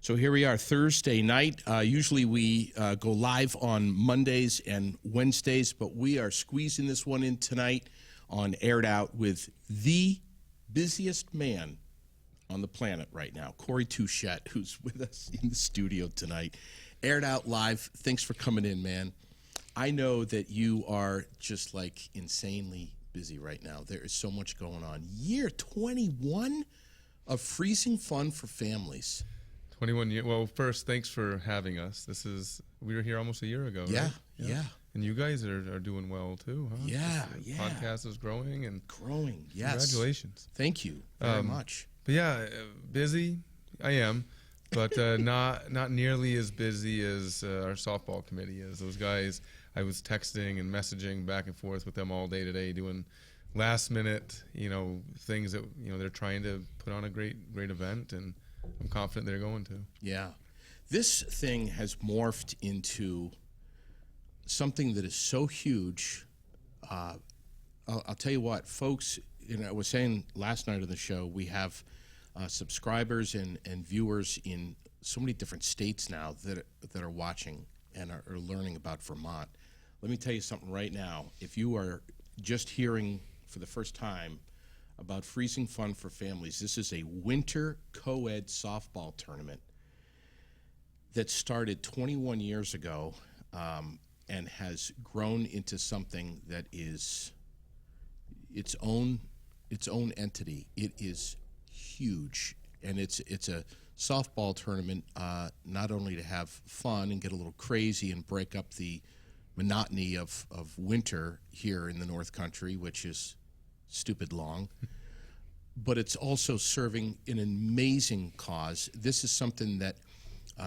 So here we are, Thursday night. Usually we go live on Mondays and Wednesdays, but we are squeezing this one in tonight on Aired Out with the busiest man on the planet right now, Corey Touchette, who's with us in the studio tonight. Aired Out Live, thanks for coming in, man. I know that you are just like insanely busy right now. There is so much going on. Year 21 of Freezing Fun for Families. 21 years. Well, first, thanks for having us. We were here almost a year ago, Yeah, right? yeah. And you guys are doing well, too, huh? Yeah, The podcast is growing. Growing, yes. Congratulations. Thank you very much. But yeah, busy, I am, but not nearly as busy as our softball committee is. Those guys, I was texting and messaging back and forth with them all day today, doing last minute, things that, they're trying to put on a great event, and I'm confident they're going to. Yeah. This thing has morphed into something that is so huge. I'll tell you what, folks, I was saying last night on the show, we have subscribers and viewers in so many different states now that are watching and are learning about Vermont. Let me tell you something right now. If you are just hearing for the first time about Freezing Fun for Families, this is a winter co-ed softball tournament that started 21 years ago and has grown into something that is its own entity. It is huge, and it's a softball tournament not only to have fun and get a little crazy and break up the monotony of winter here in the North Country, which is stupid long, but it's also serving an amazing cause. This is something that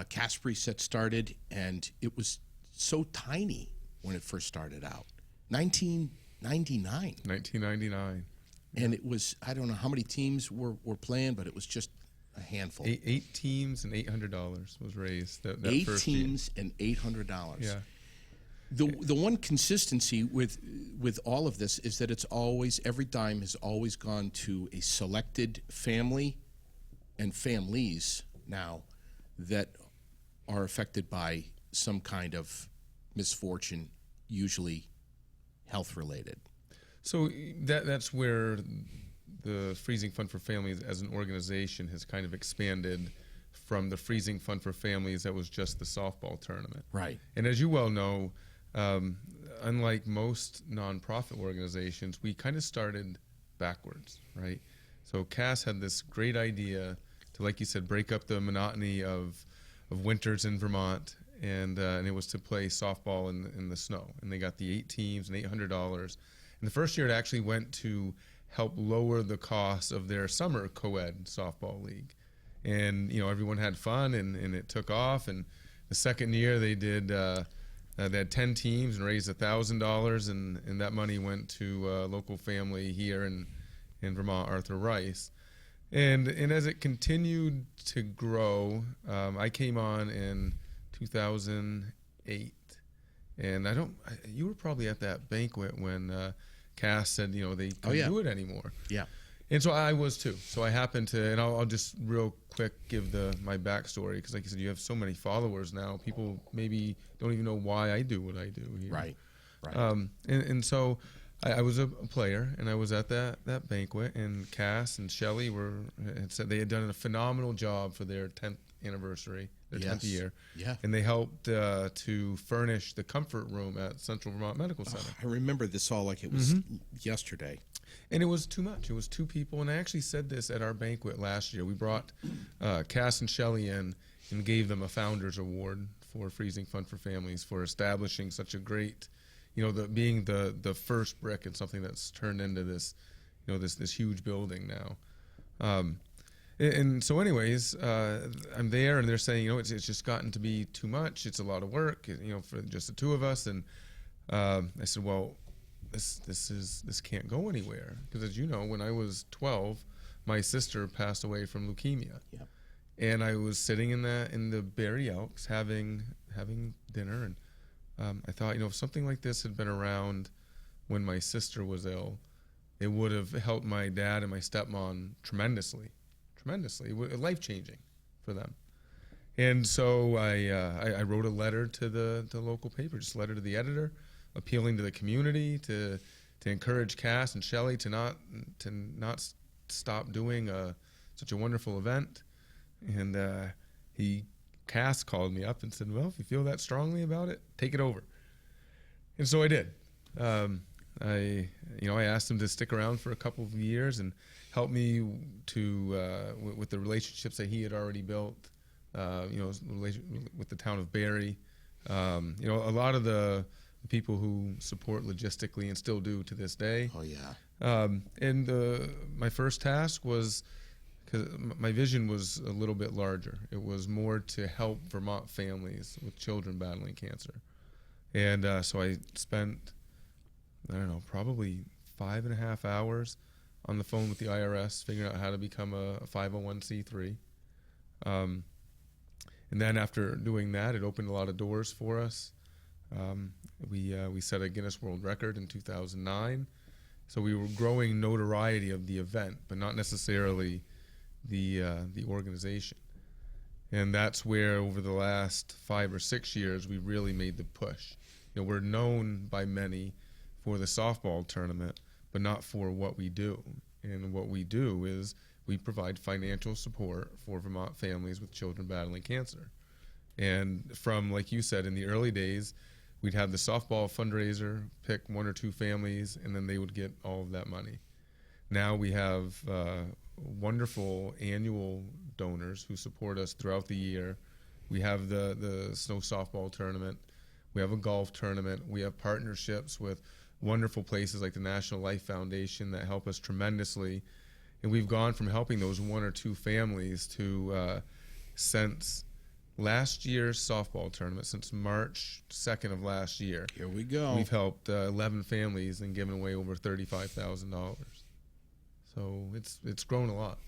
Casper set started, and it was so tiny when it first started out. 1999. And it was, I don't know how many teams were playing, but it was just a handful. Eight teams and $800 was raised. That Eight first teams and $800. Yeah. The one consistency with all of this is that it's always, every dime has always gone to a selected family and families now that are affected by some kind of misfortune, usually health related. So that's where the Freezing Fun for Families as an organization has kind of expanded from the Freezing Fun for Families that was just the softball tournament. Right. And as you well know, unlike most nonprofit organizations, we kind of started backwards, right? So Cass had this great idea to, like you said, break up the monotony of winters in Vermont, and it was to play softball in the snow. And they got the 8 teams and $800. And the first year it actually went to help lower the cost of their summer co-ed softball league. And, everyone had fun, and it took off. And the second year they did, they had 10 teams and raised $1,000, and that money went to a local family here in Vermont, Arthur Rice. And as it continued to grow, I came on in 2008. And you were probably at that banquet when Cass said, they couldn't do it anymore. Yeah. And so I was too. So I happened to, and I'll just real quick give my backstory, because like you said, you have so many followers now. People maybe don't even know why I do what I do here. Right. And so I was a player, and I was at that banquet, and Cass and Shelley had said they had done a phenomenal job for their 10th anniversary, their 10th year. Yeah. And they helped to furnish the comfort room at Central Vermont Medical Center. I remember this all like it was yesterday. And it was too much. It was 2 people. And I actually said this at our banquet last year. We brought Cass and Shelley in and gave them a Founders Award for Freezing Fun for Families for establishing such a great, being the first brick in something that's turned into this, this huge building now. And so anyways, I'm there, and they're saying, it's just gotten to be too much. It's a lot of work, for just the 2 of us. And I said, well, this can't go anywhere, because as you know, when I was 12, my sister passed away from leukemia. Yep. And I was sitting in the Berry Elks having dinner, and I thought, if something like this had been around when my sister was ill, it would have helped my dad and my stepmom tremendously, life-changing for them. And so I wrote a letter to the local paper, just a letter to the editor, appealing to the community to encourage Cass and Shelley to not stop doing such a wonderful event. And Cass called me up and said, "Well, if you feel that strongly about it, take it over." And so I did. I asked him to stick around for a couple of years and help me with the relationships that he had already built. With the town of Barrie, a lot of the people who support logistically and still do to this day. Oh yeah. And my first task was, because my vision was a little bit larger. It was more to help Vermont families with children battling cancer. And so I spent, probably 5.5 hours on the phone with the IRS, figuring out how to become a 501c3. And then after doing that, it opened a lot of doors for us. We set a Guinness World Record in 2009. So we were growing notoriety of the event, but not necessarily the organization. And that's where over the last 5 or 6 years, we really made the push. We're known by many for the softball tournament, but not for what we do. And what we do is we provide financial support for Vermont families with children battling cancer. And from, like you said, in the early days, we'd have the softball fundraiser, pick 1 or 2 families, and then they would get all of that money. Now we have wonderful annual donors who support us throughout the year. We have the snow softball tournament. We have a golf tournament. We have partnerships with wonderful places like the National Life Foundation that help us tremendously. And we've gone from helping those 1 or 2 families to, since last year's softball tournament, since March 2nd of last year. Here we go. We've helped 11 families and given away over $35,000. So it's grown a lot.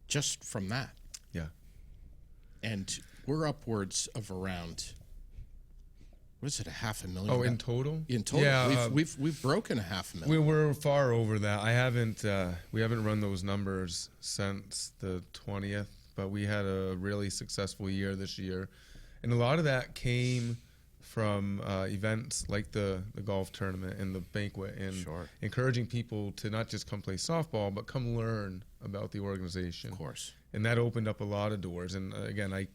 Just from that. Yeah. And we're upwards of around, what is it, $500,000? Oh, in total? In total, yeah, we've broken $500,000. We're far over that. We haven't run those numbers since the 20th, but we had a really successful year this year, and a lot of that came from events like the golf tournament and the banquet, and Sure. encouraging people to not just come play softball, but come learn about the organization. Of course. And that opened up a lot of doors. And again, I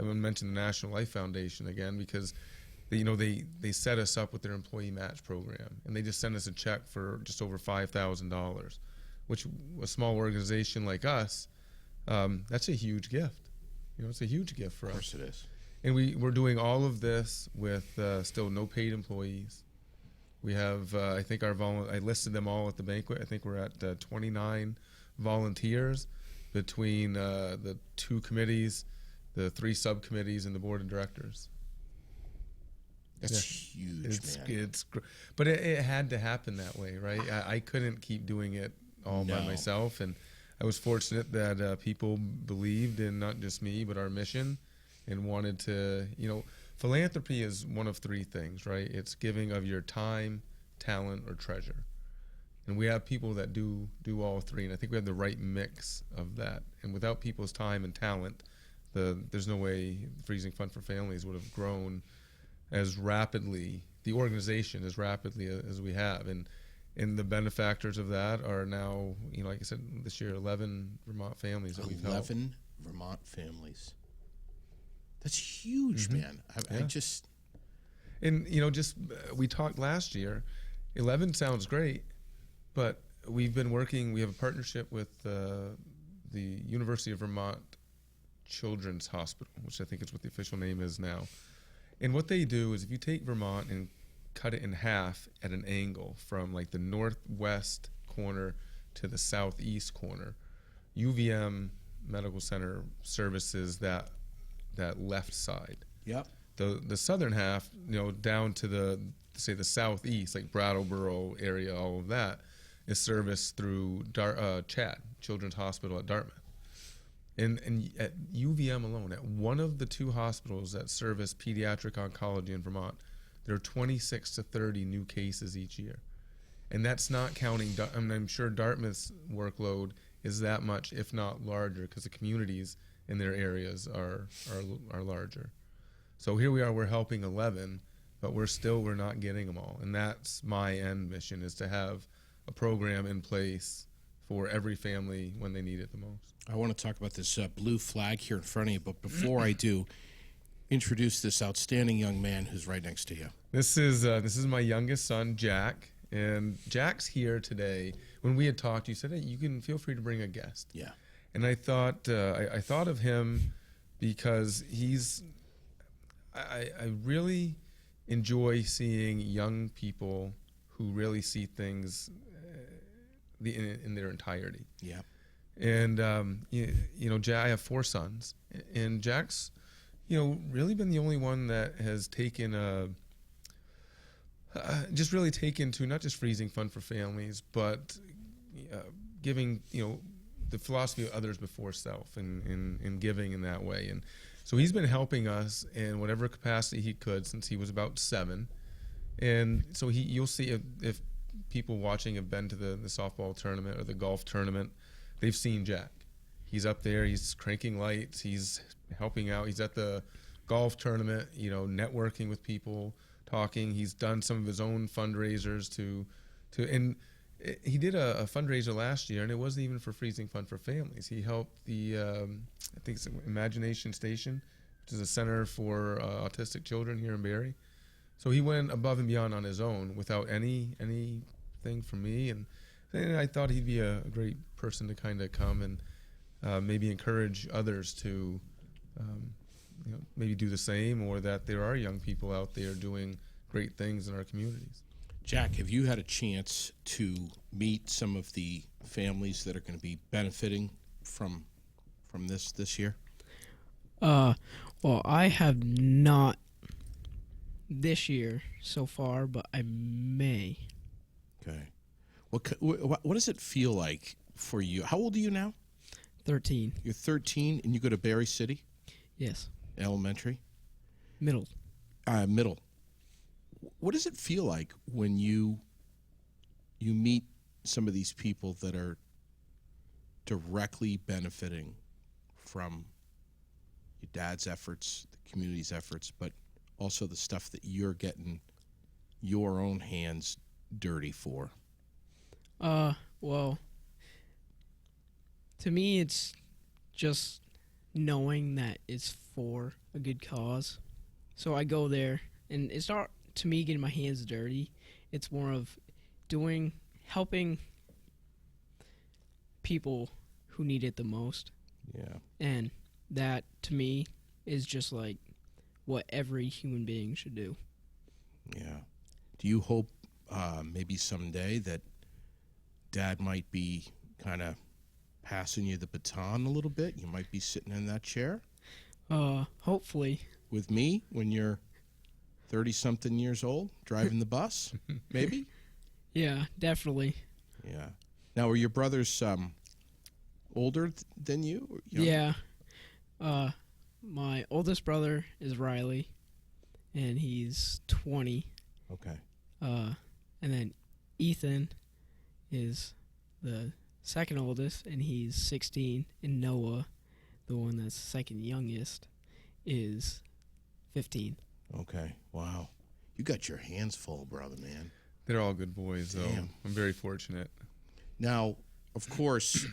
want to mention the National Life Foundation again, because they set us up with their employee match program, and they just sent us a check for just over $5,000, which a small organization like us, that's a huge gift. It's a huge gift for us. Of course it is. And we're doing all of this with still no paid employees. We have, I think I listed them all at the banquet. I think we're at 29 volunteers between the 2 committees, the 3 subcommittees, and the board of directors. That's huge, man. But it had to happen that way, right? I couldn't keep doing it all by myself, and I was fortunate that people believed in not just me, but our mission, and wanted to, philanthropy is one of 3 things, right? It's giving of your time, talent, or treasure. And we have people that do all 3, and I think we have the right mix of that. And without people's time and talent, there's no way Freezing Fund for Families would have grown as rapidly, the organization as rapidly as we have. And the benefactors of that are now, like I said, this year, 11 Vermont families that we've helped. 11 Vermont families. That's huge, man. I just... And, we talked last year, 11 sounds great, but we've been working, we have a partnership with the University of Vermont Children's Hospital, which I think is what the official name is now. And what they do is if you take Vermont and cut it in half at an angle from like the northwest corner to the southeast corner, UVM Medical Center services that left side. Yep. The southern half, down to the southeast, like Brattleboro area, all of that is serviced through CHAD, Children's Hospital at Dartmouth. And at UVM alone, at one of the 2 hospitals that service pediatric oncology in Vermont, there are 26 to 30 new cases each year. And that's not counting, I'm sure Dartmouth's workload is that much, if not larger, because the communities in their areas are larger. So here we are, we're helping 11, but we're not getting them all. And that's my end mission, is to have a program in place for every family when they need it the most. I want to talk about this blue flag here in front of you, but before I do, introduce this outstanding young man who's right next to you. This is my youngest son, Jack, and Jack's here today. When we had talked, you said, hey, you can feel free to bring a guest. Yeah. And I thought I thought of him because I really enjoy seeing young people who really see things in their entirety. Yeah. And Jack, I have 4 sons, and Jack's really been the only one that has taken just really taken to not just freezing fun for families, but giving the philosophy of others before self, and giving in that way. And so he's been helping us in whatever capacity he could since he was about 7. And so you'll see if people watching have been to the softball tournament or the golf tournament, they've seen Jack. He's up there, he's cranking lights, he's helping out, he's at the golf tournament, networking with people, talking. He's done some of his own fundraisers and he did a fundraiser last year, and it wasn't even for freezing fun for families. He helped the I think it's Imagination Station, which is a center for autistic children here in Barrie. So he went above and beyond on his own without anything from me, and I thought he'd be a great person to kind of come and maybe encourage others to maybe do the same, or that there are young people out there doing great things in our communities. Jack, have you had a chance to meet some of the families that are going to be benefiting from this year? Well, I have not this year so far, but I may. Okay. What does it feel like for you? How old are you now? 13. You're 13, and you go to Barrie City Yes. Elementary? Middle. Middle. What does it feel like when you meet some of these people that are directly benefiting from your dad's efforts, the community's efforts, but also the stuff that you're getting your own hands dirty for? Well, to me, it's just knowing that it's for a good cause. So I go there, and it's not, to me, getting my hands dirty. It's more of helping people who need it the most. Yeah. And that, to me, is just like what every human being should do. Yeah. Do you hope maybe someday that Dad might be kind of passing you the baton a little bit? You might be sitting in that chair Hopefully. with me when you're 30-something years old, driving the bus, maybe? Yeah, definitely. Yeah. Now, are your brothers older than you? Or younger? Yeah. My oldest brother is Riley, and he's 20. Okay. And then Ethan is the second oldest, and he's 16. And Noah, the one that's second youngest, is 15. Okay. Wow. You got your hands full, brother, man. They're all good boys, though. Damn. I'm very fortunate. Now, of course,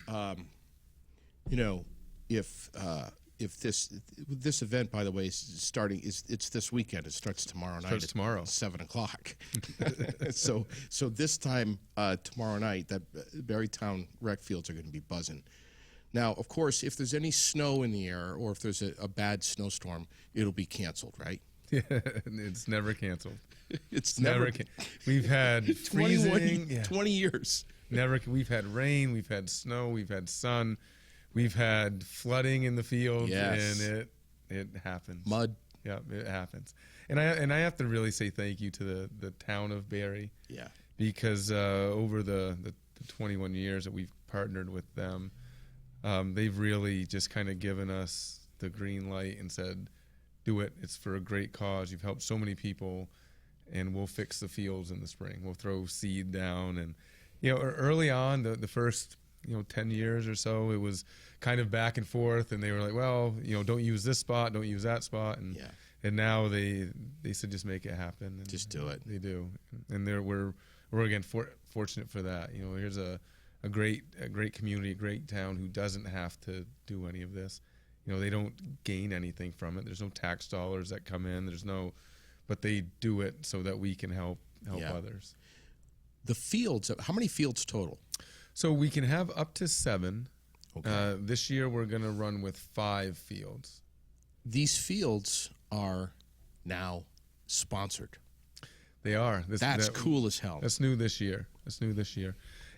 if this event, by the way, is starting, it's this weekend. It starts tomorrow night. Starts tomorrow. 7:00. So this time tomorrow night, that Barrytown rec fields are going to be buzzing. Now, of course, if there's any snow in the air, or if there's a bad snowstorm, it'll be canceled, right? Yeah, it's never canceled. It's never. We've had freezing. 20 years. We've had rain. We've had snow. We've had sun. We've had flooding in the field. Yes. And it happens. Mud. Yeah, it happens. And I have to really say thank you to the town of Barrie. Yeah. Because over the 21 years that we've partnered with them, they've really just kind of given us the green light and said, do it. It's for a great cause. You've helped so many people, and we'll fix the fields in the spring. We'll throw seed down. And, early on, the first 10 years or so, it was kind of back and forth, and they were like, well, don't use this spot, don't use that spot, and Yeah. and now they said just make it happen, and Just do it. They do, and we're again fortunate for that. Here's a great community, a great town who doesn't have to do any of this. They don't gain anything from it. There's no tax dollars that come in. But they do it so that we can help Yeah. others. The fields, how many fields total? So we can have up to 7. Okay. This year we're going to run with 5 fields. These fields are now sponsored. They are. That's cool as hell. That's new this year.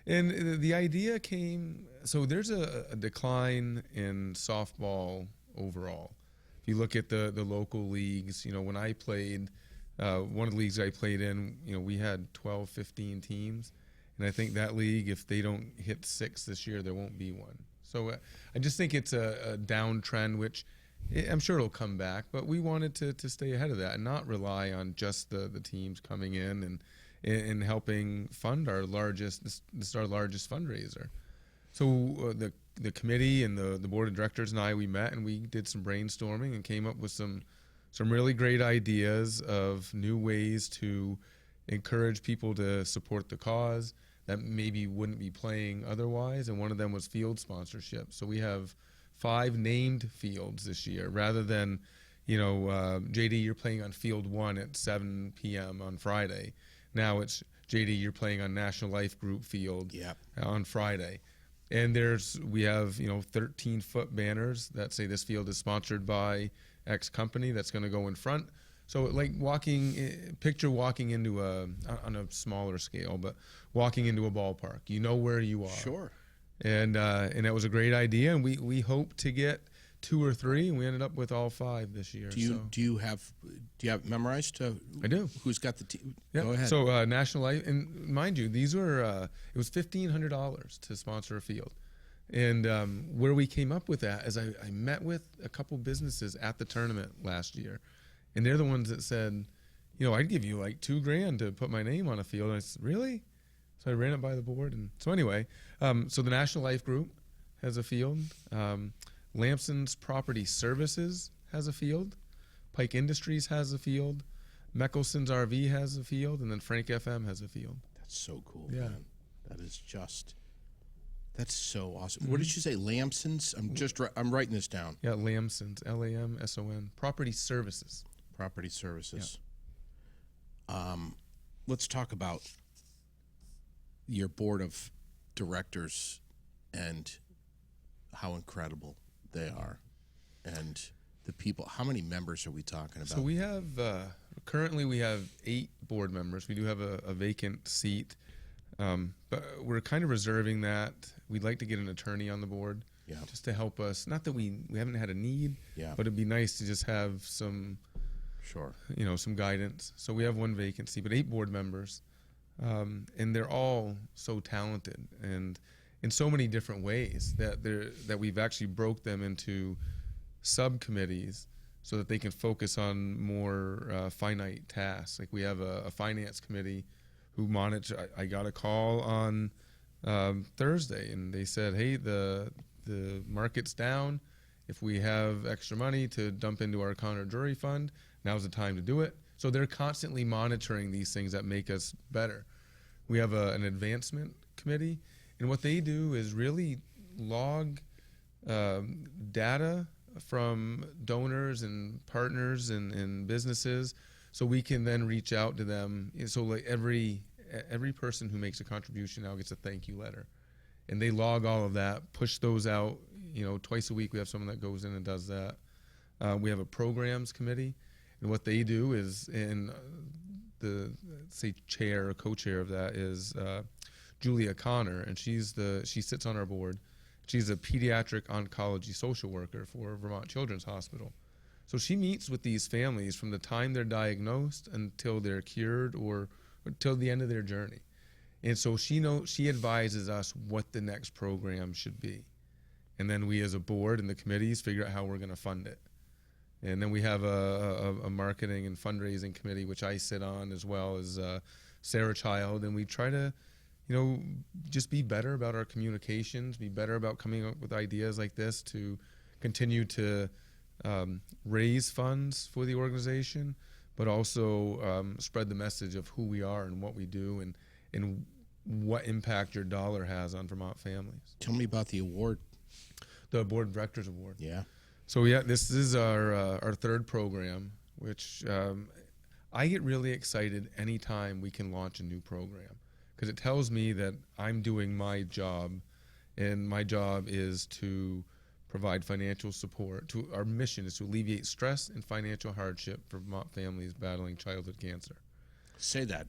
And the idea came, so there's a decline in softball overall. If you look at the local leagues, when I played, one of the leagues I played in, we had 12, 15 teams. And I think that league, if they don't hit 6 this year, there won't be one. So I just think it's a downtrend, which I'm sure it'll come back. But we wanted to stay ahead of that and not rely on just the teams coming in and helping fund our largest. This is our largest fundraiser. So the committee and the board of directors and I, we met and we did some brainstorming and came up with some really great ideas of new ways to encourage people to support the cause that maybe wouldn't be playing otherwise. And one of them was field sponsorship. So we have 5 named fields this year, rather than, JD, you're playing on field 1 at 7 p.m. on Friday. Now it's, JD, you're playing on National Life Group field on Friday. And we have 13-foot banners that say this field is sponsored by X company that's going to go in front. So like picture walking into on a smaller scale, but walking into a ballpark. You know where you are. Sure. And that was a great idea, and we hope to get 2 or 3, and we ended up with all 5 this year. Do you have it memorized? I do. Who's got the team? Yeah. Go ahead. So National Life, and mind you, these were it was $1,500 to sponsor a field, and where we came up with that is I met with a couple businesses at the tournament last year, and they're the ones that said, I'd give you like $2,000 to put my name on a field. And I said, really? So I ran it by the board, and so anyway, so the National Life Group has a field. Lamson's Property Services has a field. Pike Industries has a field. Meckelson's RV has a field, and then Frank FM has a field. That's so cool, Yeah. man. That's so awesome. What did you say, Lamson's? I'm writing this down. Yeah, Lamson's, LAMSON, Property Services. Property Services. Let's talk about your board of directors and how incredible they are, and the people. How many members are we talking about? So we have currently we have 8 board members. We do have a vacant seat, but we're kind of reserving that. We'd like to get an attorney on the board, just to help us. Not that we haven't had a need, but it'd be nice to just have some, some guidance. So we have 1 vacancy, but 8 board members, and they're all so talented and in so many different ways that we've actually broke them into subcommittees so that they can focus on more finite tasks. Like we have a finance committee who monitor. I got a call on Thursday, and they said, hey, the market's down. If we have extra money to dump into our counter jury fund, now's the time to do it. So they're constantly monitoring these things that make us better. We have an advancement committee, and what they do is really log data from donors and partners and businesses, so we can then reach out to them. So like every person who makes a contribution now gets a thank you letter, and they log all of that, push those out. Twice a week we have someone that goes in and does that. We have a programs committee, and what they do is, and the chair or co-chair of that is Julia Connor, and she sits on our board. She's a pediatric oncology social worker for Vermont Children's Hospital. So she meets with these families from the time they're diagnosed until they're cured or until the end of their journey. And so she advises us what the next program should be. And then we as a board and the committees figure out how we're going to fund it. And then we have a marketing and fundraising committee, which I sit on, as well as Sarah Child, and we try to just be better about our communications, be better about coming up with ideas like this to continue to raise funds for the organization, but also spread the message of who we are and what we do and what impact your dollar has on Vermont families. Tell me about the award. The Board of Directors Award. Yeah. So this is our third program, which I get really excited anytime we can launch a new program, because it tells me that I'm doing my job, and my job is to provide financial support. Our mission is to alleviate stress and financial hardship for Vermont families battling childhood cancer. Say that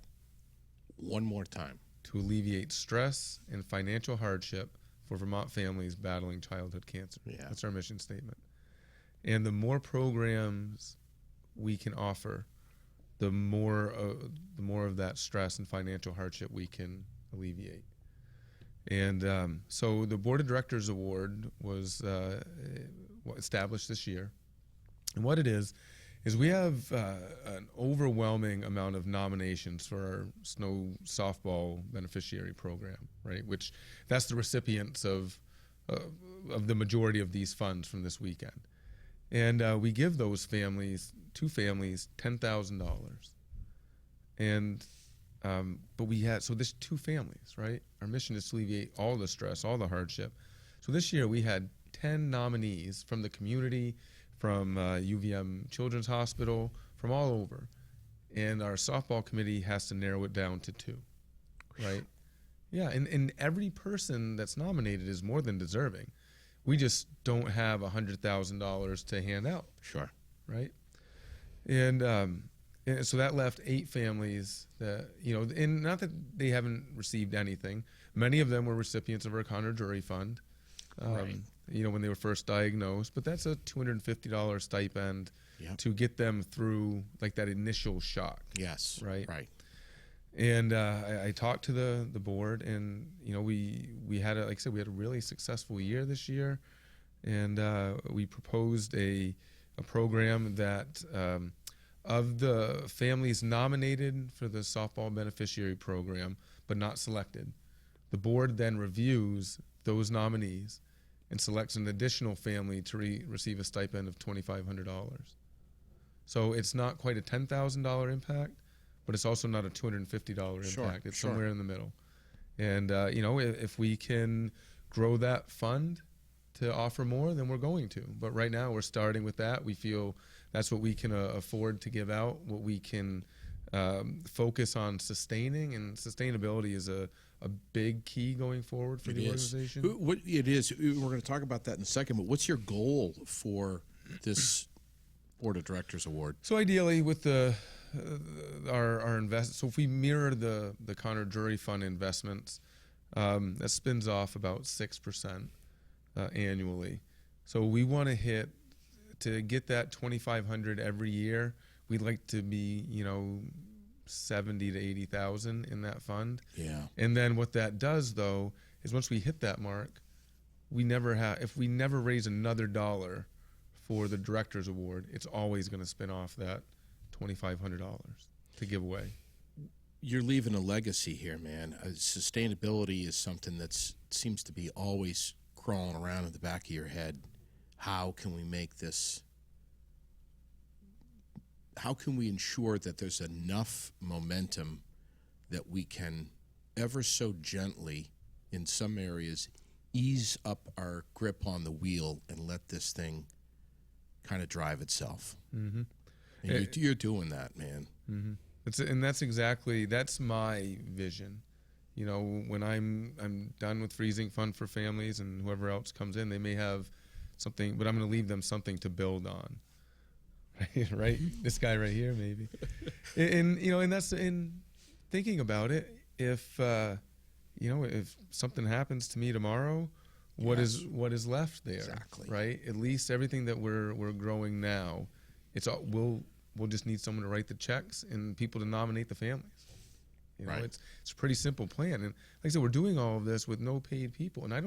one more time. To alleviate stress and financial hardship for Vermont families battling childhood cancer. Yeah. That's our mission statement. And the more programs we can offer, the more of that stress and financial hardship we can alleviate. And so the Board of Directors Award was established this year. And what it is we have an overwhelming amount of nominations for our snow softball beneficiary program, right? Which that's the recipients of the majority of these funds from this weekend. And we give those two families, $10,000. And but there's two families, right? Our mission is to alleviate all the stress, all the hardship. So this year we had 10 nominees from the community, from UVM Children's Hospital, from all over. And our softball committee has to narrow it down to 2, right? Yeah, and every person that's nominated is more than deserving. We just don't have $100,000 to hand out. Sure. Right? And so that left 8 families that, and not that they haven't received anything. Many of them were recipients of our Connor Jury Fund. Right. When they were first diagnosed, but that's a $250 stipend to get them through like that initial shock. Yes. Right. Right. And I talked to the board, and we had like I said, we had a really successful year this year, and we proposed a program that of the families nominated for the softball beneficiary program but not selected, the board then reviews those nominees and selects an additional family to receive a stipend of $2,500. So it's not quite a $10,000 impact, but it's also not a $250 impact. Sure, It's sure. somewhere in the middle. And, if we can grow that fund to offer more, then we're going to. But right now we're starting with that. We feel that's what we can afford to give out, what we can focus on sustaining, and sustainability is a big key going forward for the organization. What it is, we're going to talk about that in a second, but what's your goal for this Board of Directors Award? So ideally with our invest, so if we mirror the Connor Jury Fund investments, that spins off about 6% annually. So we want to get that $2,500 every year. We'd like to be, 70 to 80,000 in that fund. Yeah. And then what that does though is once we hit that mark, if we never raise another dollar for the Directors Award, it's always going to spin off that $2,500 to give away. You're leaving a legacy here, man. Sustainability is something that seems to be always crawling around in the back of your head. How can we make this? How can we ensure that there's enough momentum that we can ever so gently, in some areas, ease up our grip on the wheel and let this thing kind of drive itself? Mm-hmm. And you're doing that, man. Mm-hmm. That's my vision. When I'm done with freezing fund for families and whoever else comes in, they may have something, but I'm going to leave them something to build on. Right? This guy right here, maybe. And that's in thinking about it. If something happens to me tomorrow, what is left there? Exactly. Right? At least everything that we're growing now, we'll just need someone to write the checks and people to nominate the families. Right. It's a pretty simple plan. And like I said, we're doing all of this with no paid people, and I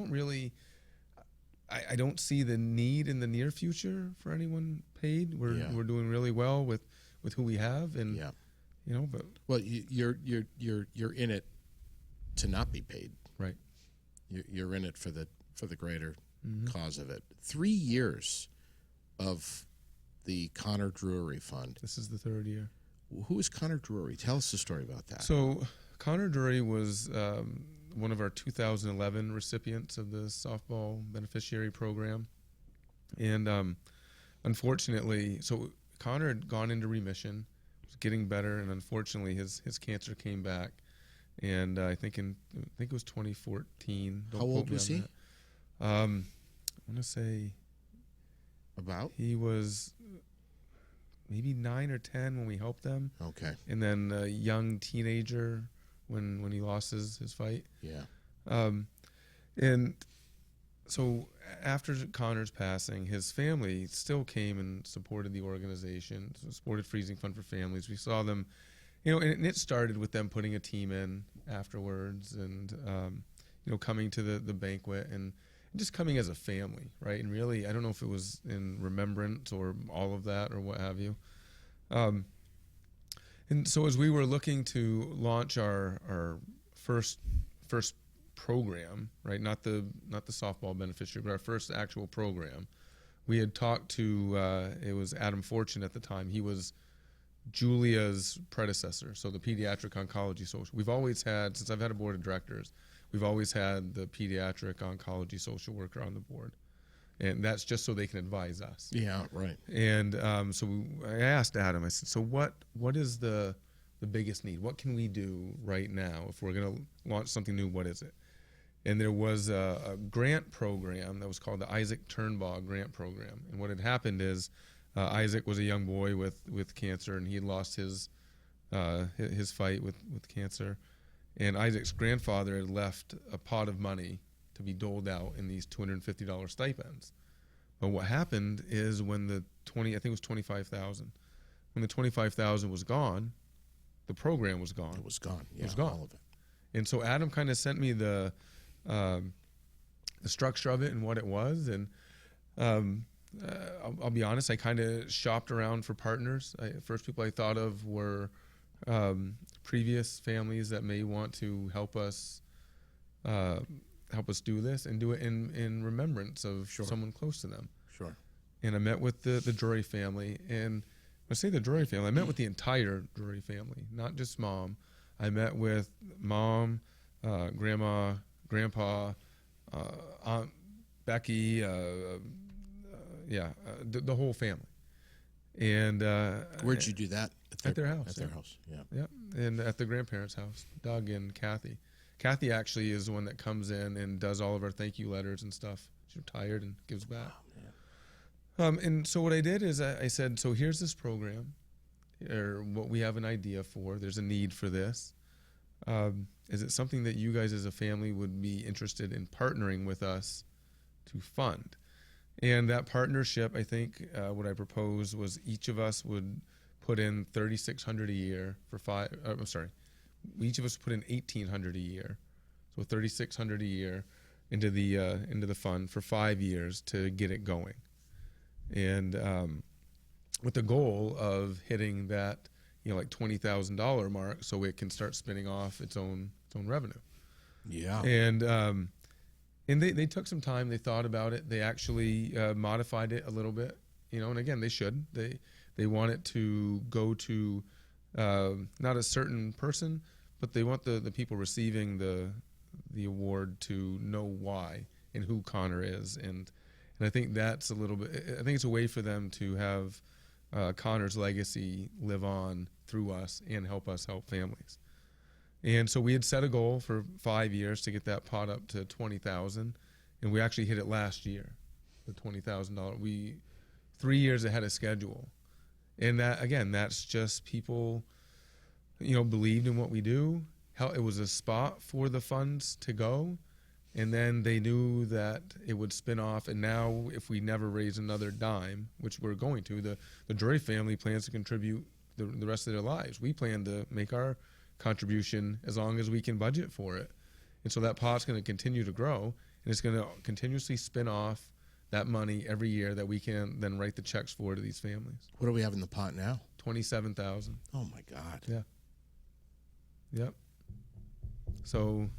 don't see the need in the near future for anyone paid. We're doing really well with who we have, and but well, you're in it to not be paid. Right. You're in it for the greater cause of it. 3 years of the Connor Drury Fund. This is the third year. Who is Connor Drury? Tell us the story about that. So Connor Drury was one of our 2011 recipients of the softball beneficiary program. And unfortunately, so Connor had gone into remission, was getting better, and unfortunately his cancer came back. And I think it was 2014. Don't How quote old me was on he? that. I want to say About? he was maybe 9 or 10 when we helped them, Okay. and then a young teenager when he lost his fight. Yeah. And so after Connor's passing, his family still came and supported the organization, supported Freezing Fund for Families. We saw them, and it started with them putting a team in afterwards, and coming to the banquet and just coming as a family, right? And really, I don't know if it was in remembrance or all of that or what have you. And so as we were looking to launch our first program, right? Not the softball beneficiary, but our first actual program. We had talked to it was Adam Fortune at the time. He was Julia's predecessor, so the pediatric oncology social. We've always had, since I've had a board of directors, we've always had the pediatric oncology social worker on the board, and that's just so they can advise us. Yeah, right. And so I asked Adam. I said, "So what is the biggest need? What can we do right now if we're going to launch something new? What is it?" And there was a grant program that was called the Isaac Turnbaugh Grant Program. And what had happened is Isaac was a young boy with cancer, and he had lost his fight with cancer. And Isaac's grandfather had left a pot of money to be doled out in these $250 stipends. But what happened is when I think it was $25,000. When the $25,000 was gone, the program was gone. It was gone. Yeah, it was gone. all of it. And so Adam kind of sent me the structure of it and what it was. And I'll be honest, I kind of shopped around for partners. First people I thought of were previous families that may want to help us do this and do it in remembrance of someone close to them. Sure. And I met with the Drury family, and when I say the Drury family, I met with the entire Drury family, not just mom. I met with mom, grandma, grandpa, Aunt Becky, the whole family. And Where'd you do that? At their house. At their house, yeah. Yeah, and at the grandparents' house, Doug and Kathy. Kathy actually is the one that comes in and does all of our thank you letters and stuff. She's retired and gives back. Oh, man. And so what I did is I said, so here's this program, or what we have an idea for. There's a need for this. Is it something that you guys as a family would be interested in partnering with us to fund? And that partnership, I think, what I proposed was each of us would put in $3,600 a year for each of us put in $1,800 a year, so $3,600 a year into the fund for 5 years to get it going, and with the goal of hitting that like $20,000 mark, so it can start spinning off its own revenue. Yeah. And they took some time. They thought about it. They actually modified it a little bit, and again, they should. They want it to go to not a certain person, but they want the people receiving the award to know why and who Connor is. And I think that's a little bit, I think it's a way for them to have Connor's legacy live on through us and help us help families. And so we had set a goal for 5 years to get that pot up to $20,000, and we actually hit it last year, the $20,000. We 3 years ahead of schedule. And that, again, that's just people, believed in what we do. It was a spot for the funds to go, and then they knew that it would spin off. And now, if we never raise another dime, which we're going to, the Drury family plans to contribute the rest of their lives. We plan to make our contribution as long as we can budget for it, and so that pot's going to continue to grow, and it's going to continuously spin off that money every year that we can then write the checks for to these families. What do we have in the pot now? $27,000. Oh my God. Yeah. Yep. So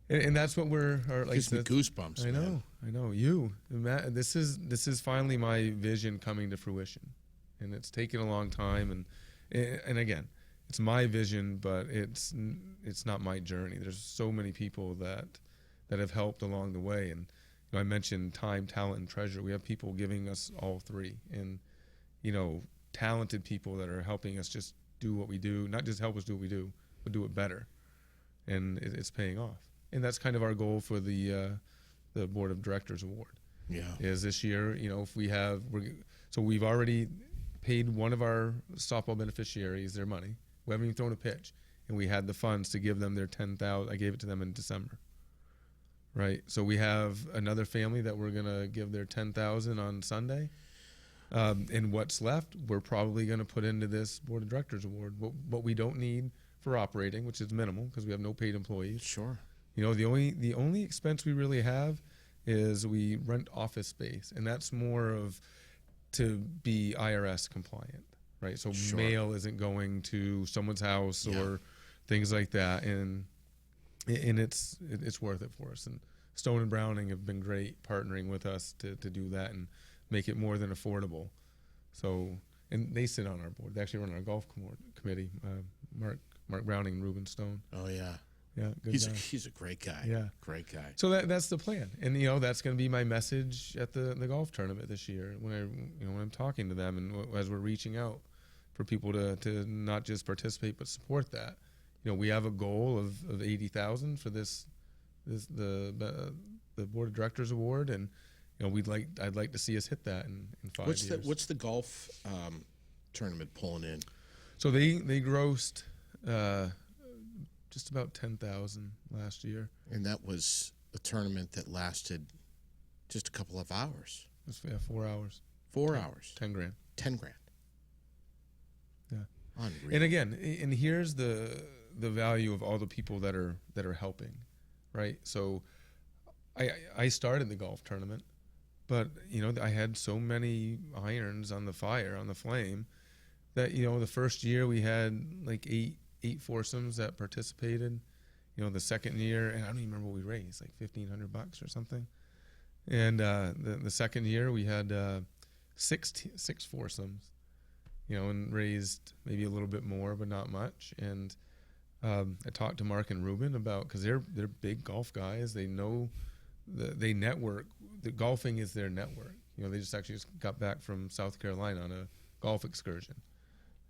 And that's what like. Gives me goosebumps. I man. know. Matt, this is finally my vision coming to fruition, and it's taken a long time. And again, it's my vision, but it's not my journey. There's so many people that have helped along the way, and I mentioned time, talent, and treasure. We have people giving us all three, and talented people that are helping us just do what we do, not just help us do what we do, but do it better, and it's paying off. And that's kind of our goal for the Board of Directors Award. Yeah. Is this year, if we've already paid one of our softball beneficiaries their money. We haven't even thrown a pitch, and we had the funds to give them their $10,000. I gave it to them in December. Right. So we have another family that we're gonna give their $10,000 on Sunday, and what's left, we're probably gonna put into this Board of Directors Award. What we don't need for operating, which is minimal because we have no paid employees. Sure. The only expense we really have is we rent office space, and that's more of to be IRS compliant, right? So Sure. mail isn't going to someone's house Yeah. or things like that, and it's worth it for us. And Stone and Browning have been great partnering with us to do that and make it more than affordable. So, and they sit on our board. They actually run our golf committee. Mark Browning and Ruben Stone. Oh yeah. Yeah, good guy. He's a great guy. Yeah. Great guy. So that's the plan, and that's going to be my message at the golf tournament this year when I'm talking to them, and as we're reaching out for people to not just participate but support that. We have a goal of 80,000 for the Board of Directors Award, and I'd like to see us hit that in 5 years. What's the golf tournament pulling in? So they grossed just about 10,000 last year. And that was a tournament that lasted just a couple of hours. It was 4 hours. 4 hours. 10 grand. 10 grand. Yeah. Unreal. And again, and here's the value of all the people that are helping, right? So I started the golf tournament, but I had so many irons on the fire, on the flame, that the first year we had like eight foursomes that participated. The second year, and I don't even remember what we raised, like $1,500 or something. And the second year we had six foursomes, and raised maybe a little bit more, but not much. And I talked to Mark and Ruben about, because they're big golf guys. They know they network. The golfing is their network. They just got back from South Carolina on a golf excursion,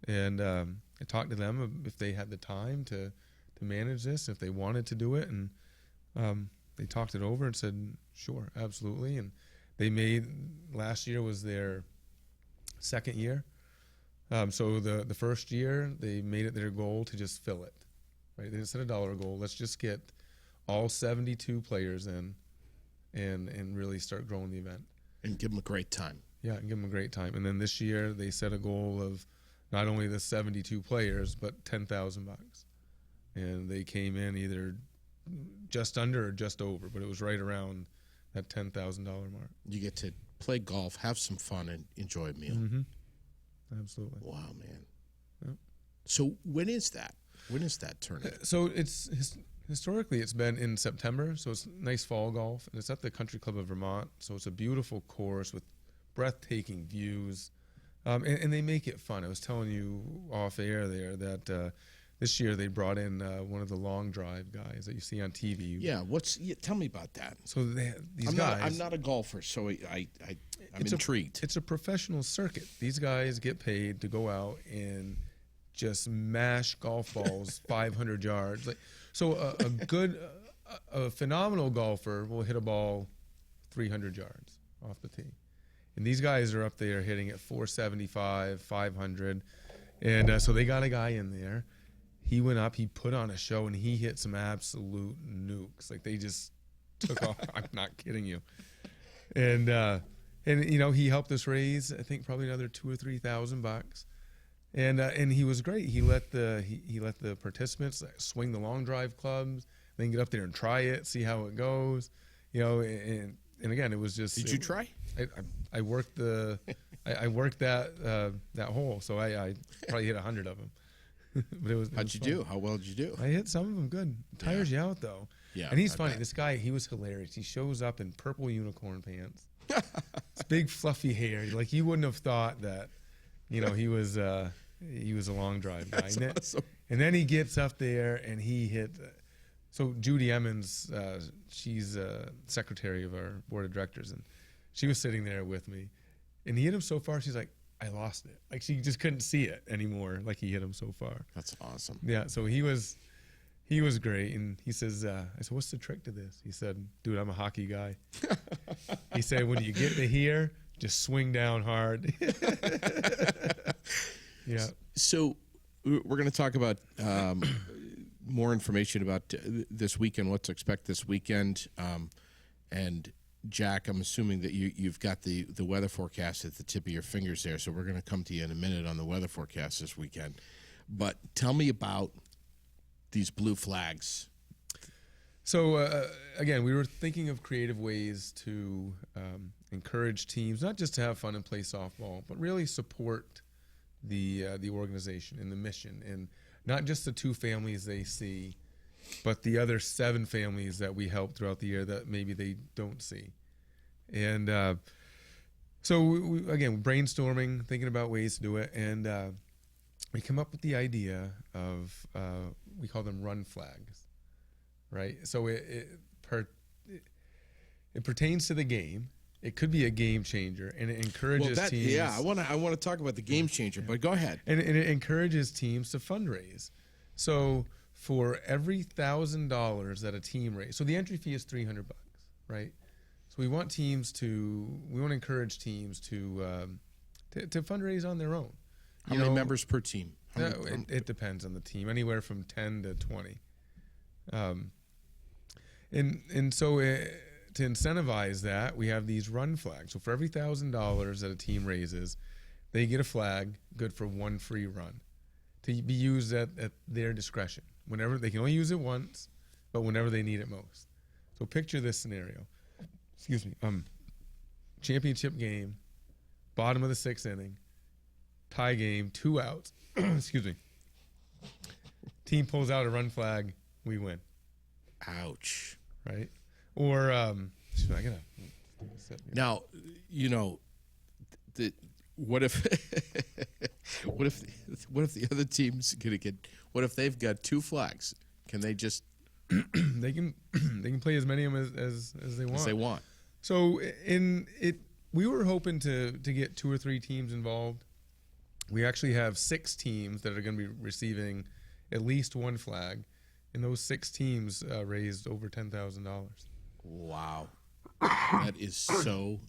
and I talked to them if they had the time to manage this, if they wanted to do it, and they talked it over and said, sure, absolutely. And last year was their second year. So the first year, they made it their goal to just fill it, right? They didn't set a dollar goal. Let's just get all 72 players in and really start growing the event. And give them a great time. Yeah, and give them a great time. And then this year, they set a goal of not only the 72 players, but $10,000. And they came in either just under or just over, but it was right around that $10,000 mark. You get to play golf, have some fun, and enjoy a meal. Mm-hmm. Absolutely. Wow, man. Yep. So when is that? When is that tournament? So historically it's been in September, so it's nice fall golf, and it's at the Country Club of Vermont. So it's a beautiful course with breathtaking views, and they make it fun. I was telling you off air there that this year they brought in one of the long drive guys that you see on TV. Yeah, tell me about that. So these guys. I'm not a golfer, so I'm intrigued. It's a professional circuit. These guys get paid to go out and just mash golf balls 500 yards. So a phenomenal golfer will hit a ball 300 yards off the tee. And these guys are up there hitting at 475, 500. And so they got a guy in there. He went up, he put on a show, and he hit some absolute nukes. Like, they just took off. I'm not kidding you. And he helped us raise, I think, probably another $2,000 or $3,000. And he was great. He let the participants swing the long drive clubs, then get up there and try it, see how it goes. And again, it was just. Did you try? I worked I worked that hole, so I probably hit 100 of them. But it How'd was you fun. do? How well did you do? I hit some of them good. Tires you out though. Yeah, And he's I funny. bet. This guy, he was hilarious. He shows up in purple unicorn pants. It's big fluffy hair. Like you wouldn't have thought that, he was a long drive guy. That's and, then, awesome. and then he gets up there and he hit. So Judy Emmons, she's secretary of our board of directors, and she was sitting there with me, and he hit him so far. She's like, I lost it. Like she just couldn't see it anymore. Like he hit him so far. That's awesome. Yeah. So he was great, and he says, I said, what's the trick to this? He said, dude, I'm a hockey guy. He said, when you get to here, just swing down hard. Yeah. So we're going to talk about more information about this weekend, what to expect this weekend. And Jack, I'm assuming that you've got the weather forecast at the tip of your fingers there. So we're going to come to you in a minute on the weather forecast this weekend. But tell me about these blue flags. So again, we were thinking of creative ways to encourage teams, not just to have fun and play softball, but really support the organization and the mission, and not just the 2 families they see, but the other 7 families that we help throughout the year that maybe they don't see. And so we again, brainstorming, thinking about ways to do it, and we come up with the idea of we call them run flags, right? So it pertains to the game. It could be a game changer, and it encourages teams. Yeah, I want to talk about the game changer, but go ahead. And it encourages teams to fundraise. So for every $1,000 that a team raises, so the entry fee is $300, right? So we want to encourage teams to fundraise on their own. How many members per team? It depends on the team, anywhere from 10 to 20. And so to incentivize that, we have these run flags. So for every $1,000 that a team raises, they get a flag good for 1 free run to be used at their discretion. Whenever they can only use it once, but whenever they need it most. So picture this scenario. Excuse me. Championship game, bottom of the 6th inning, tie game, 2 outs. Excuse me. Team pulls out a run flag, we win. Ouch. Right? Or I gotta now, what if what if the other team's gonna get? What if they've got 2 flags? Can they just they can play as many of them as they want. as they want? So we were hoping to get 2 or 3 teams involved. We actually have 6 teams that are going to be receiving at least 1 flag, and those 6 teams raised over $10,000. Wow, that is so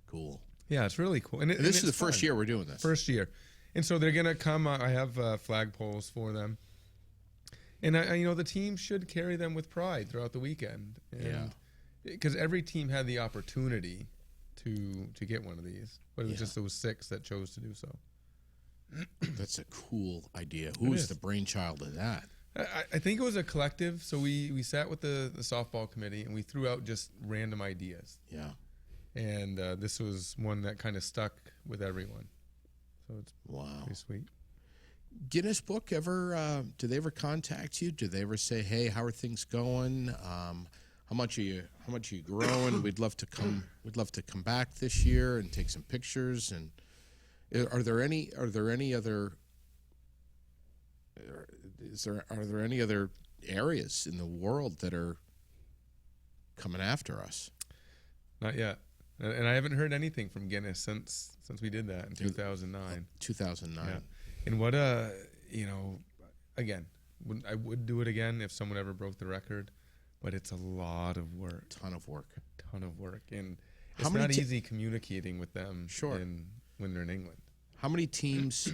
cool. Yeah, it's really cool. And this is the first year we're doing this. First year, and so they're going to come. I have flag poles for them, and the team should carry them with pride throughout the weekend. And because every team had the opportunity to get one of these, but it was just those 6 that chose to do so. That's a cool idea. Who was the brainchild of that? I think it was a collective. So we sat with the softball committee and we threw out just random ideas. Yeah. And this was one that kind of stuck with everyone. So it's pretty sweet. Guinness Book ever? Do they ever contact you? Do they ever say, "Hey, how are things going? How much are you growing? We'd love to come back this year and take some pictures." And are there any other areas in the world that are coming after us? Not yet, and I haven't heard anything from Guinness since we did that in 2009. 2009. Yeah. And what again, I would do it again if someone ever broke the record, but it's a lot of work. Ton of work, and it's not easy communicating with them. Sure. When they're in England. How many teams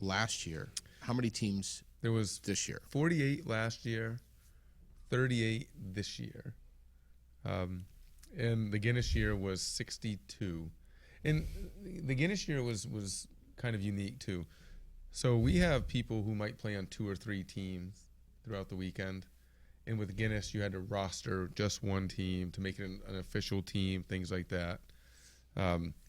last year? How many teams there was this year? 48 last year, 38 this year, and the Guinness year was 62. And the Guinness year was kind of unique too. So we have people who might play on 2 or 3 teams throughout the weekend, and with Guinness you had to roster just one team to make it an official team, things like that.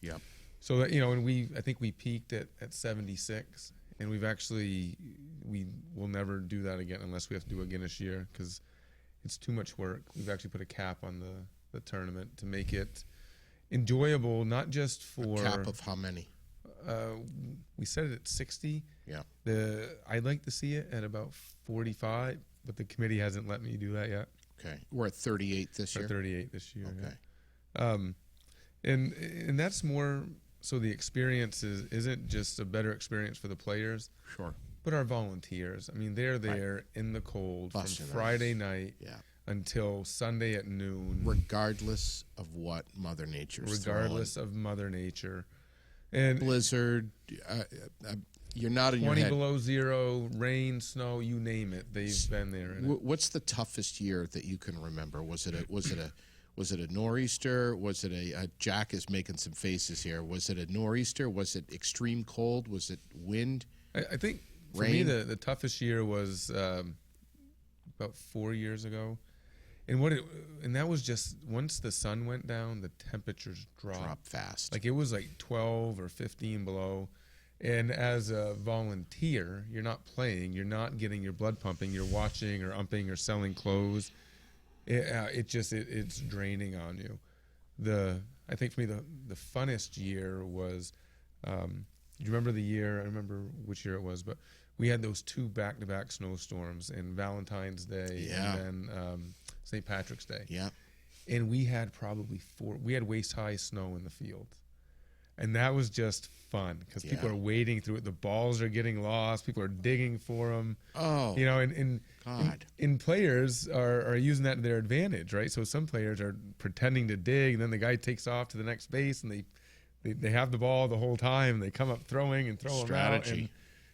Yeah. So that and I think we peaked at 76, and we will never do that again unless we have to do it again this year because it's too much work. We've actually put a cap on the tournament to make it enjoyable, not just for A cap of how many? We set it at 60. Yeah. I'd like to see it at about 45, but the committee hasn't let me do that yet. Okay. We're at 38 this year. 38 this year. Okay. Yeah. And that's more so the experience isn't just a better experience for the players, Sure. but our volunteers. I mean, they're there in the cold Busting from Friday night Yeah. until Sunday at noon, Regardless of what Mother Nature's regardless of Mother Nature. And blizzard, you're not in your 20 head. below zero, rain, snow, you name it. They've been there. In it. What's the toughest year that you can remember? Was it a nor'easter? Was it a Jack is making some faces here. Was it a nor'easter? Was it extreme cold? Was it wind? I think for Rain? me the toughest year was about 4 years ago, and that was just once the sun went down, the temperatures dropped. Drop fast. Like it was like 12 or 15 below, and as a volunteer, you're not playing, you're not getting your blood pumping, you're watching or umping or selling clothes. It's draining on you. I think for me the funnest year was. Do you remember the year? I remember which year it was, but we had those 2 back-to-back snowstorms and Valentine's Day Yeah. and then St. Patrick's Day. Yeah. And we had probably we had waist-high snow in the field. And that was just fun because people Yeah. are wading through it. The balls are getting lost. People are digging for them. Oh, You know, and God. and players are using that to their advantage, right? So some players are pretending to dig, and then the guy takes off to the next base, and they have the ball the whole time. They come up throwing and throw them out. Strategy. And,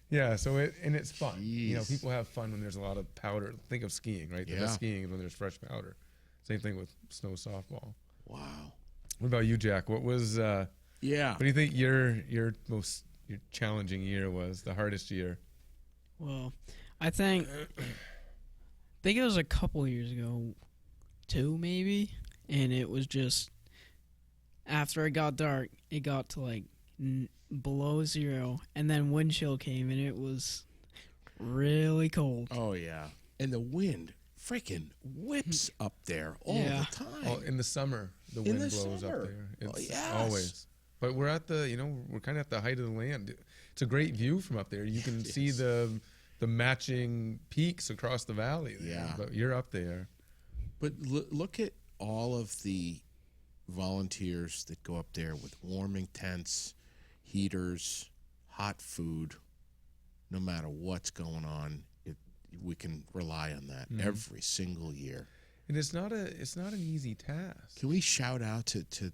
yeah, so it's fun. You know, Jeez. people have fun when there's a lot of powder. Think of skiing, right? The Yeah. best skiing is when there's fresh powder. Same thing with snow softball. Wow. What about you, Jack? What Yeah. do you think your challenging year was? The hardest year? Well, I think it was a couple years ago, 2 maybe, and it was just after it got dark, it got to like below 0, and then wind chill came, and it was really cold. Oh, yeah. And the wind freaking whips up there all Yeah. the time. Oh, in the summer, the In wind the blows summer. up there. Oh, It's yes. always. But we're at we're kind of at the height of the land. It's a great view from up there. You can see Yes. the matching peaks across the valley there. Yeah. But you're up there. But look at all of the volunteers that go up there with warming tents, heaters, hot food. No matter what's going on, we can rely on that every single year. And it's not an easy task. Can we shout out to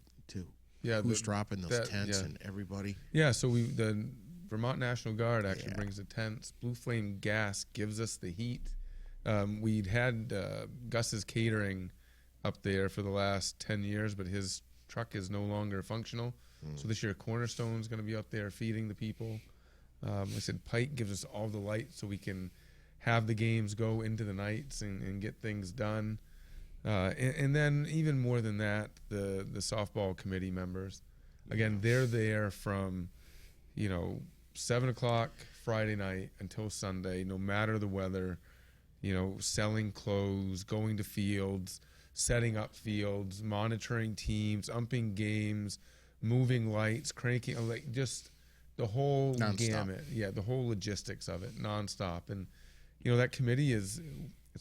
Yeah, who's dropping those that- tents yeah. and everybody? Yeah, so the Vermont National Guard actually Yeah. brings the tents. Blue Flame Gas gives us the heat. We'd had Gus's Catering up there for the last 10 years, but his truck is no longer functional. So this year, Cornerstone's going to be up there feeding the people. I said Pike gives us all the light so we can have the games go into the nights and get things done. And then even more than that, the softball committee members, again, they're there from, 7 o'clock Friday night until Sunday, no matter the weather, selling clothes, going to fields, setting up fields, monitoring teams, umping games, moving lights, cranking, like just the whole Nonstop. gamut. Yeah, the whole logistics of it, nonstop. And, that committee it's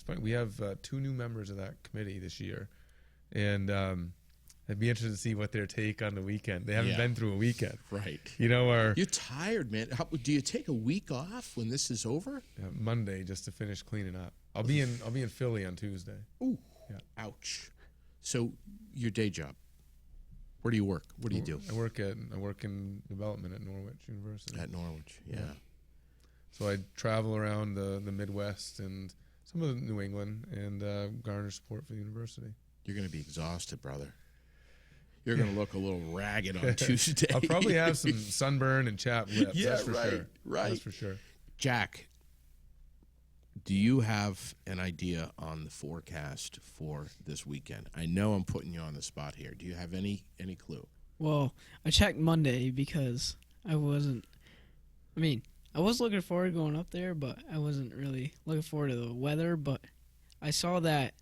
funny. We have 2 new members of that committee this year. And I'd be interested to see what their take on the weekend. They haven't Yeah. been through a weekend. Right. Or You're tired, man. Do you take a week off when this is over? Monday just to finish cleaning up. I'll be in Philly on Tuesday. Ooh. Yeah. Ouch. So your day job. Where do you work? What do you do? I work in development at Norwich University. At Norwich. Yeah. So I travel around the Midwest and some of New England and garner support for the university. You're going to be exhausted, brother. You're going to look a little ragged on Tuesday. I'll probably have some sunburn and chapped lips. Yeah, that's for right, sure. right. That's for sure. Jack, do you have an idea on the forecast for this weekend? I know I'm putting you on the spot here. Do you have any clue? Well, I checked Monday because I I was looking forward to going up there, but I wasn't really looking forward to the weather. But I saw that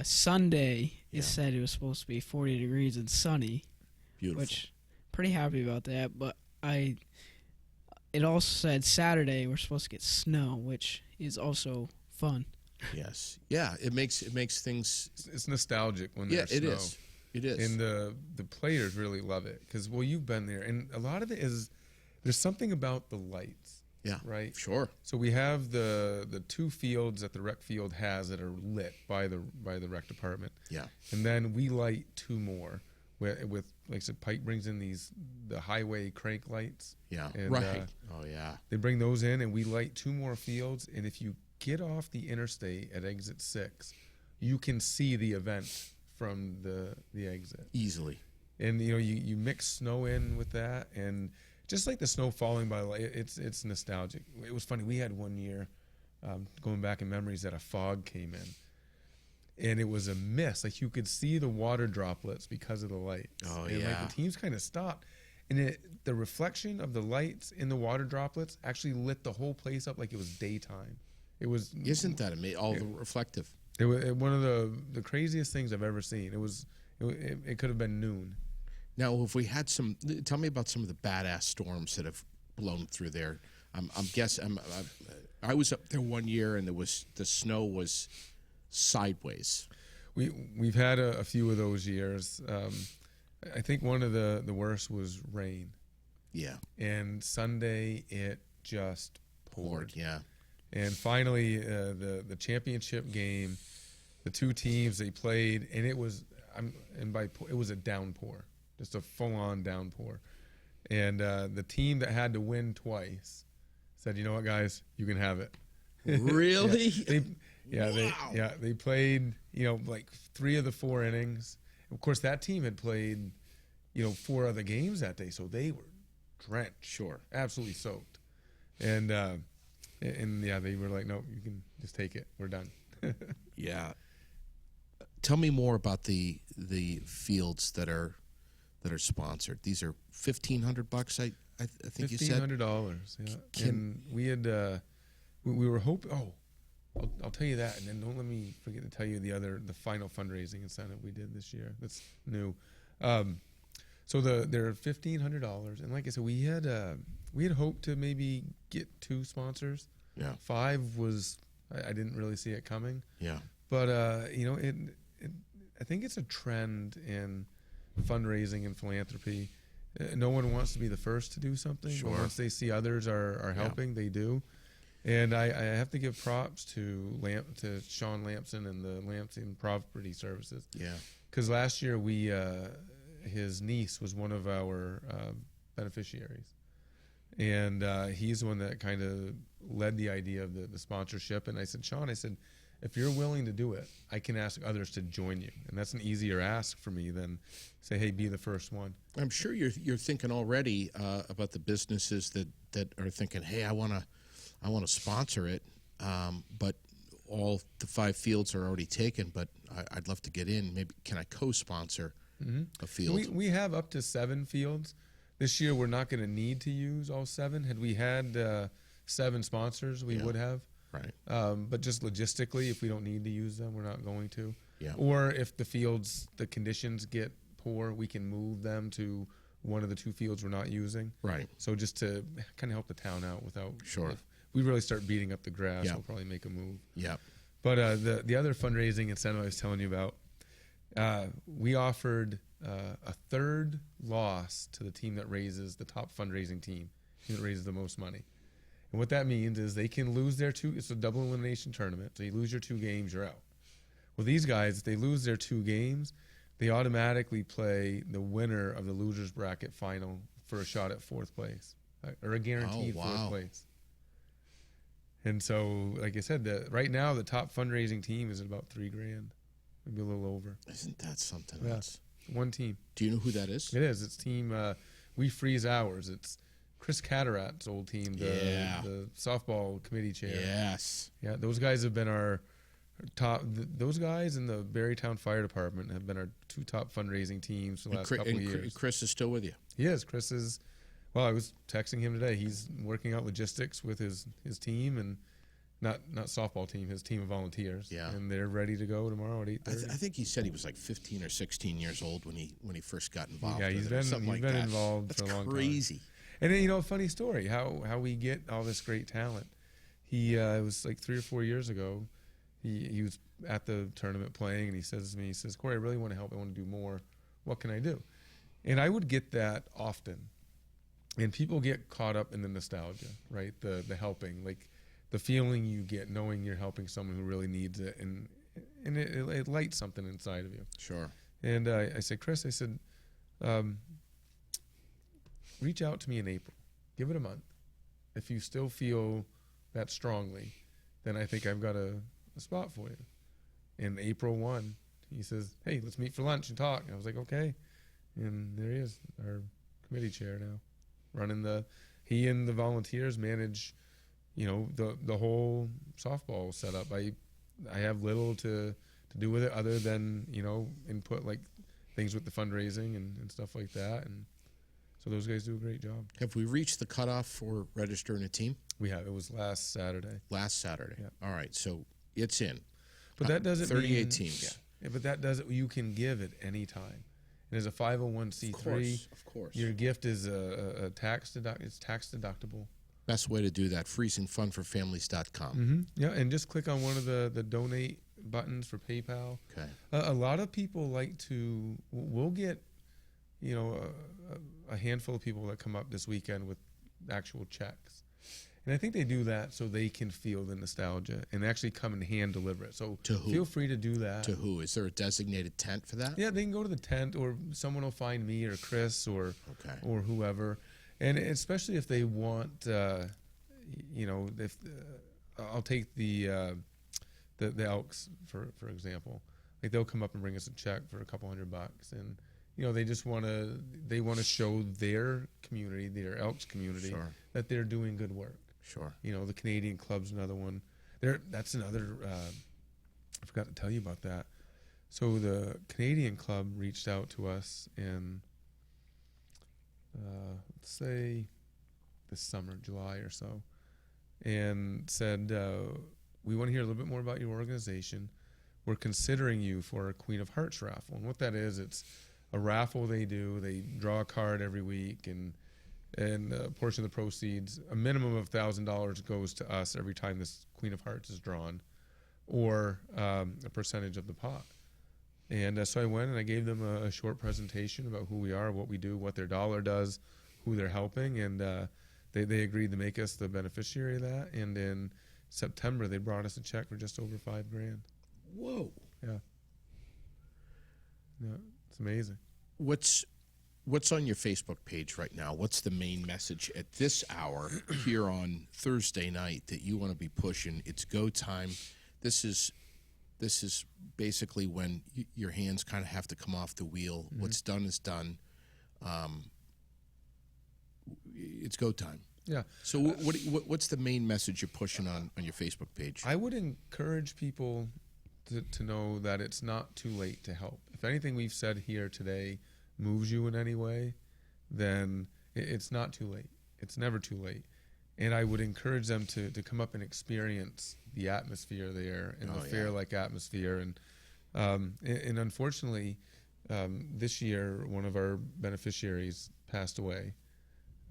Sunday Yeah. it said it was supposed to be 40 degrees and sunny, Beautiful. which pretty happy about that. But it also said Saturday we're supposed to get snow, which is also fun. Yes. Yeah. It makes things. It's nostalgic when Yeah, there's it snow. is. It is. And the players really love it because, well, you've been there, and a lot of it is there's something about the lights. Yeah. Right. Sure. So we have the two fields that the rec field has that are lit by the rec department, Yeah. and then we light two more with like I said, Pike brings in the highway crank lights. Yeah. And, Right. Oh yeah. They bring those in, and we light two more fields. And if you get off the interstate at exit 6, you can see the event from the exit. Easily. And you mix snow in with that, and just like the snow falling by the light, it's nostalgic. It was funny. We had one year, going back in memories, that a fog came in, and it was a mist. Like you could see the water droplets because of the lights. Oh, and yeah. like the teams kind of stopped, and the reflection of the lights in the water droplets actually lit the whole place up like it was daytime. It was. Isn't that amazing? All the reflective. It was one of the craziest things I've ever seen. It could have been noon. Now, if we had tell me about some of the badass storms that have blown through there. I'm guessing. I was up there one year, and the snow was sideways. We've had a few of those years. I think one of the worst was rain. Yeah. And Sunday it just poured. Yeah. And finally, the championship game, the two teams they played, and it was it was a downpour, just a full-on downpour. And the team that had to win twice said, "You know what, guys, you can have it." Really? They played like 3 of the 4 innings. Of course, that team had played 4 other games that day, so they were drenched, Sure. absolutely soaked. And they were like, "No, you can just take it. We're done." Yeah. Tell me more about the fields that are sponsored. These are $1,500. I think you said $1,500. Yeah. And we had we were hoping. Oh, I'll tell you that, and then don't let me forget to tell you the final fundraising incentive we did this year. That's new. So they're $1,500, and like I said, we had hoped to maybe get 2 sponsors. Yeah. 5 was I didn't really see it coming. Yeah. But I think it's a trend in fundraising and philanthropy. No one wants to be the first to do something. Sure. But once they see others are helping, they do. And I have to give props to Sean Lampson and the Lampson Property Services. Yeah. Because last year his niece was one of our beneficiaries, and he's the one that kind of led the idea of the sponsorship. And I said, "Sean, if you're willing to do it, I can ask others to join you, and that's an easier ask for me than say, hey, be the first one." I'm sure you're thinking already about the businesses that are thinking, hey, I want to sponsor it, but all the 5 fields are already taken. But I'd love to get in. Maybe can I co-sponsor a field? We have up to 7 fields. This year, we're not going to need to use all 7. Had we had 7 sponsors, we would have. Right. But just logistically, if we don't need to use them, we're not going to. Yeah. Or if the conditions get poor, we can move them to one of the 2 fields we're not using. Right. So just to kind of help the town out without. Sure. If we really start beating up the grass, Yeah. we'll probably make a move. Yeah. But the other fundraising incentive I was telling you about, we offered a 3rd loss to the team that raises the top fundraising team that raises the most money. And what that means is they can lose their 2. It's a double elimination tournament. So you lose your 2 games, you're out. Well, these guys, if they lose their 2 games, they automatically play the winner of the losers bracket final for a shot at 4th place, or a guaranteed 4th place. And so, like I said, right now the top fundraising team is at about $3,000, maybe a little over. Isn't that something Yeah. else? One team. Do you know who that is? It is. It's team We Freeze Ours. It's Chris Catterat's old team, the softball committee chair. Yes. Yeah, those guys have been our top. Those guys in the Barrytown Fire Department have been our 2 top fundraising teams for the last couple of years. Chris is still with you. He is. Chris is. Well, I was texting him today. He's working out logistics with his team, and not softball team, his team of volunteers. Yeah. And they're ready to go tomorrow at 8:30. I think he said he was like 15 or 16 years old when he first got involved. Yeah, with he's it or been something like been that. involved That's for a long time. crazy. And then, a funny story how we get all this great talent. He it was like 3 or 4 years ago. He was at the tournament playing, and he says to me, Corey, I really want to help. I want to do more. What can I do? And I would get that often. And people get caught up in the nostalgia, right? The helping, like the feeling you get knowing you're helping someone who really needs it, and it lights something inside of you. Sure. And I said, Chris, I said, reach out to me in April. Give it a month. If you still feel that strongly, then I think I've got a spot for you. And April 1, he says, hey, let's meet for lunch and talk. And I was like, okay. And there he is, our committee chair now, running he and the volunteers manage, the whole softball setup. I have little to do with it other than, input like things with the fundraising and stuff like that. And so those guys do a great job. Have we reached the cutoff for registering a team? We have. It was last Saturday. Last Saturday. Yeah. All right, so it's in. But that doesn't 38 mean, teams. Yeah, but that doesn't. You can give at any time. And as a 501c3, Of course. your gift is a tax it's tax deductible. Best way to do that, freezingfunforfamilies.com. Mm-hmm. Yeah, and just click on one of the donate buttons for PayPal. Okay. A lot of people we'll get, a handful of people that come up this weekend with actual checks. And I think they do that so they can feel the nostalgia and actually come and hand deliver it. So To who? feel free to do that. To who? Is there a designated tent for that? Yeah, they can go to the tent, or someone will find me or Chris or Okay. or whoever. And especially if they want, if I'll take the Elks for example. Like they'll come up and bring us a check for a couple $100, and they just want to show their community, their Elks community, Sure. that they're doing good work. Sure. The Canadian Club's another one. That's another. I forgot to tell you about that. So the Canadian Club reached out to us in, let's say, this summer, July or so, and said, we want to hear a little bit more about your organization. We're considering you for a Queen of Hearts raffle. And what that is, it's a raffle they do. They draw a card every week, and a portion of the proceeds, a minimum of $1,000 goes to us every time this Queen of Hearts is drawn, or a percentage of the pot. And so I went and I gave them a short presentation about who we are, what we do, what their dollar does, who they're helping, and they agreed to make us the beneficiary of that. And in September, they brought us a check for just over $5,000. Whoa. Yeah, it's amazing. What's on your Facebook page right now? What's the main message at this hour here on Thursday night that you want to be pushing? It's go time. This is basically when your hands kind of have to come off the wheel. Mm-hmm. What's done is done. It's go time. Yeah. So what's the main message you're pushing on your Facebook page? I would encourage people to know that it's not too late to help. If anything we've said here today moves you in any way, then it's not too late. It's never too late. And I would encourage them to come up and experience the atmosphere there and the fair-like atmosphere. And unfortunately, this year, one of our beneficiaries passed away.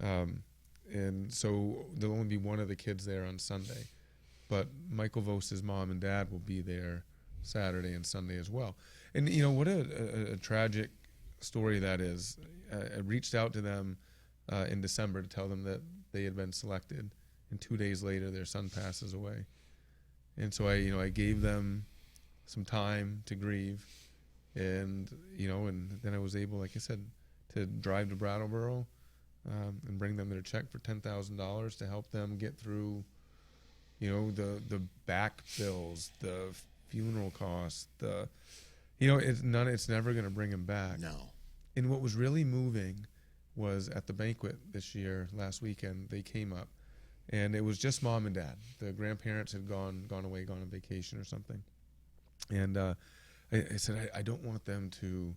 And so there'll only be one of the kids there on Sunday. But Michael Vose's mom and dad will be there Saturday and Sunday as well. And, what a tragic story that is. I reached out to them in December to tell them that they had been selected, and 2 days later their son passes away. And so I gave them some time to grieve, and and then I was able, like I said, to drive to Brattleboro and bring them their check for $10,000 to help them get through the back bills, the funeral costs, it's never going to bring them back. No. And what was really moving was at the banquet this year, last weekend, they came up, and it was just mom and dad. The grandparents had gone away, gone on vacation or something. And I said, I don't want them to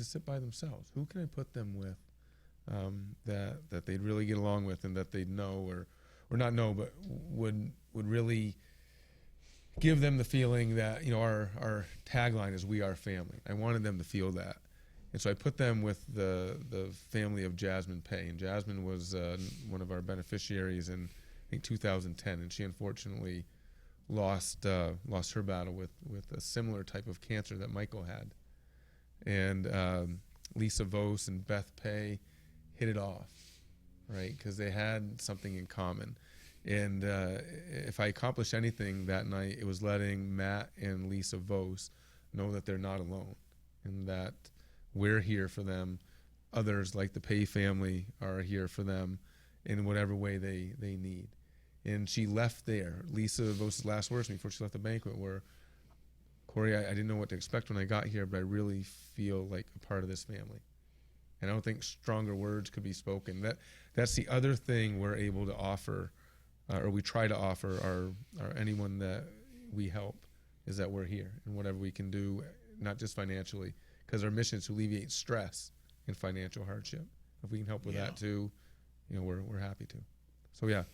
sit by themselves. Who can I put them with that they'd really get along with, and that they'd know, or not know, but would really give them the feeling that, our tagline is "We Are Family." I wanted them to feel that. And so I put them with the family of Jasmine Pay. And Jasmine was one of our beneficiaries in, I think, 2010. And she unfortunately lost her battle with a similar type of cancer that Michael had. And Lisa Vos and Beth Pay hit it off, right? Because they had something in common. And if I accomplished anything that night, it was letting Matt and Lisa Vos know that they're not alone, and that we're here for them. Others, like the Pay family, are here for them in whatever way they need. And she left there. Lisa Vos' last words to me before she left the banquet were, "Corey, I didn't know what to expect when I got here, but I really feel like a part of this family." And I don't think stronger words could be spoken. That's the other thing we're able to offer, or we try to offer our anyone that we help, is that we're here, and whatever we can do, not just financially, because our mission is to alleviate stress and financial hardship. If we can help with that too, we're happy to. So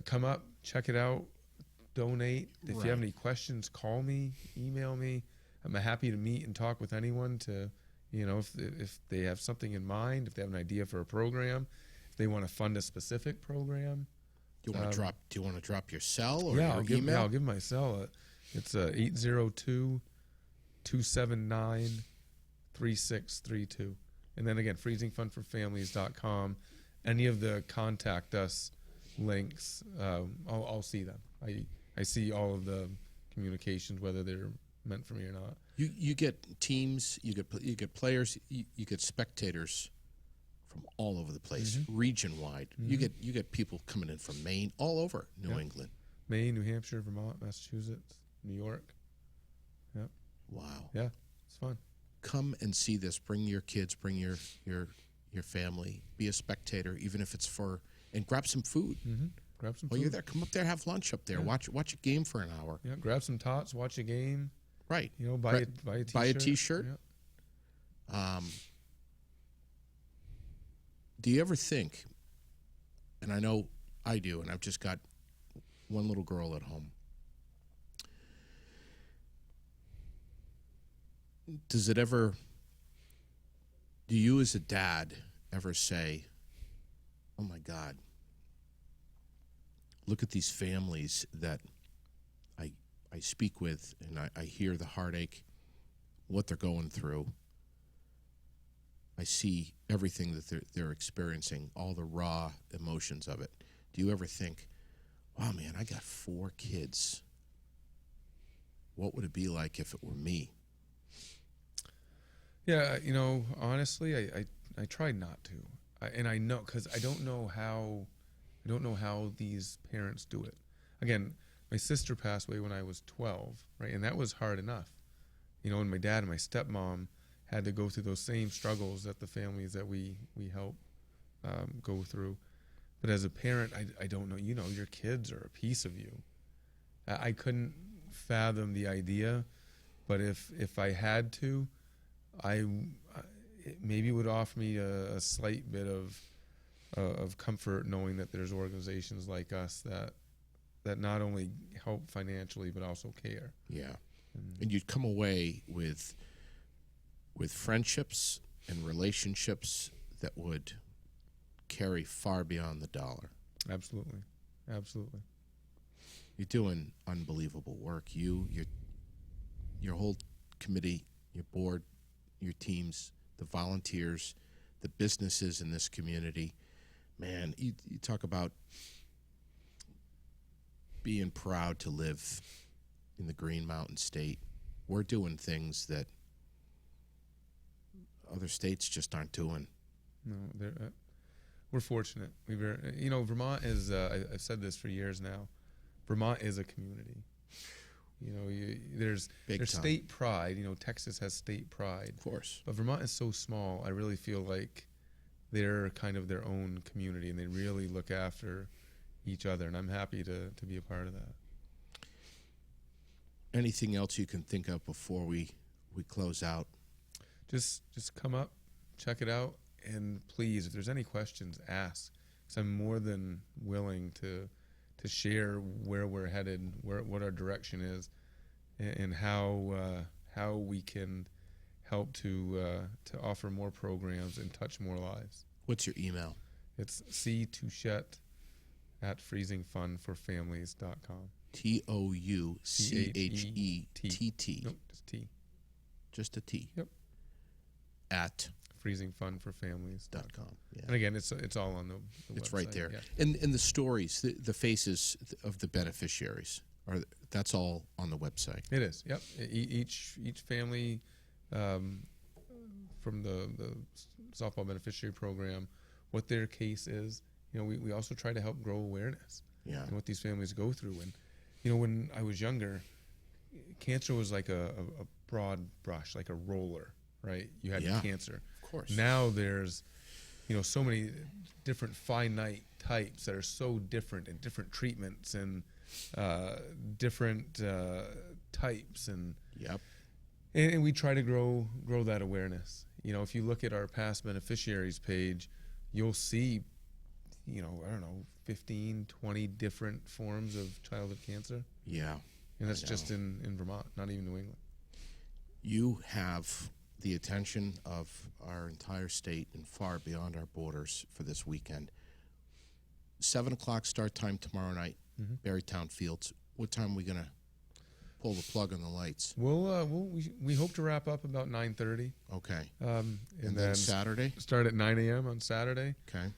come up, check it out, donate. If you have any questions, call me, email me. I'm happy to meet and talk with anyone to, if they have something in mind, if they have an idea for a program, if they want to fund a specific program. Do you want to drop your cell or yeah, your I'll give, email? Yeah, I'll give my cell. It's 802-279-3632. And then again, freezingfundforfamilies.com. Any of the contact us links, I'll see them. I see all of the communications, whether they're meant for me or not. You get teams, you get players, you get spectators from all over the place, region wide. You get people coming in from Maine, all over New England. Maine, New Hampshire, Vermont, Massachusetts, New York. Yep. Wow. Yeah, it's fun. Come and see this. Bring your kids, bring your family. Be a spectator, even if it's and grab some food. Grab some While food. you're there, come up there, have lunch up there. Watch a game for an hour. Yeah, grab some tots, watch a game. Right. Buy a t-shirt. Buy a t-shirt. Yeah. Do you ever think, and I know I do, and I've just got one little girl at home, do you as a dad ever say, "Oh my God, look at these families that I speak with, and I hear the heartache, what they're going through. I see everything that they're experiencing, all the raw emotions of it." Do you ever think, "Wow, man, I got 4 kids. What would it be like if it were me?" Yeah, honestly, I tried not to, and I know, because I don't know how these parents do it. Again, my sister passed away when I was 12, right, and that was hard enough, and my dad and my stepmom had to go through those same struggles that the families that we help go through. But as a parent, I don't know. Your kids are a piece of you. I couldn't fathom the idea, but if I had to, it maybe would offer me a slight bit of comfort knowing that there's organizations like us that not only help financially but also care. Yeah. And you'd come away with friendships and relationships that would carry far beyond the dollar. Absolutely. You're doing unbelievable work. Your whole committee, your board, your teams, the volunteers, the businesses in this community. Man, you talk about being proud to live in the Green Mountain State. We're doing things that other states just aren't doing. No, we're fortunate. Vermont is. I've said this for years now. Vermont is a community. There's state pride. Texas has state pride, Of course. but Vermont is so small. I really feel like they're kind of their own community, and they really look after each other. And I'm happy to be a part of that. Anything else you can think of before we close out? Just come up, check it out, and please, if there's any questions, ask. Because I'm more than willing to share where we're headed, what our direction is, and how we can help to offer more programs and touch more lives. What's your email? It's ctouchette@freezingfunforfamilies.com. TOUCHETT. Nope, just T. Just a T. Yep. At freezingfunforfamilies.com. .com. Yeah. And again, it's all on the It's website. right there. Yeah. And the stories, the faces of the beneficiaries, that's all on the website. It is. Yep. Each family from the softball beneficiary program, what their case is. We also try to help grow awareness. Yeah. And what these families go through. And when I was younger, cancer was like a broad brush, like a roller, right? You had cancer. Of course. Now there's so many different finite types that are so different, and different treatments and different types, and Yep. and we try to grow that awareness. If you look at our past beneficiaries page, you'll see, I don't know, 15, 20 different forms of childhood cancer. Yeah. And that's just in Vermont, not even New England. You have the attention of our entire state and far beyond our borders for this weekend. 7 o'clock start time tomorrow night, Berrytown Fields. What time are we going to pull the plug on the lights? We hope to wrap up about 9:30. Okay. And then Saturday? Start at 9 a.m. on Saturday. Okay.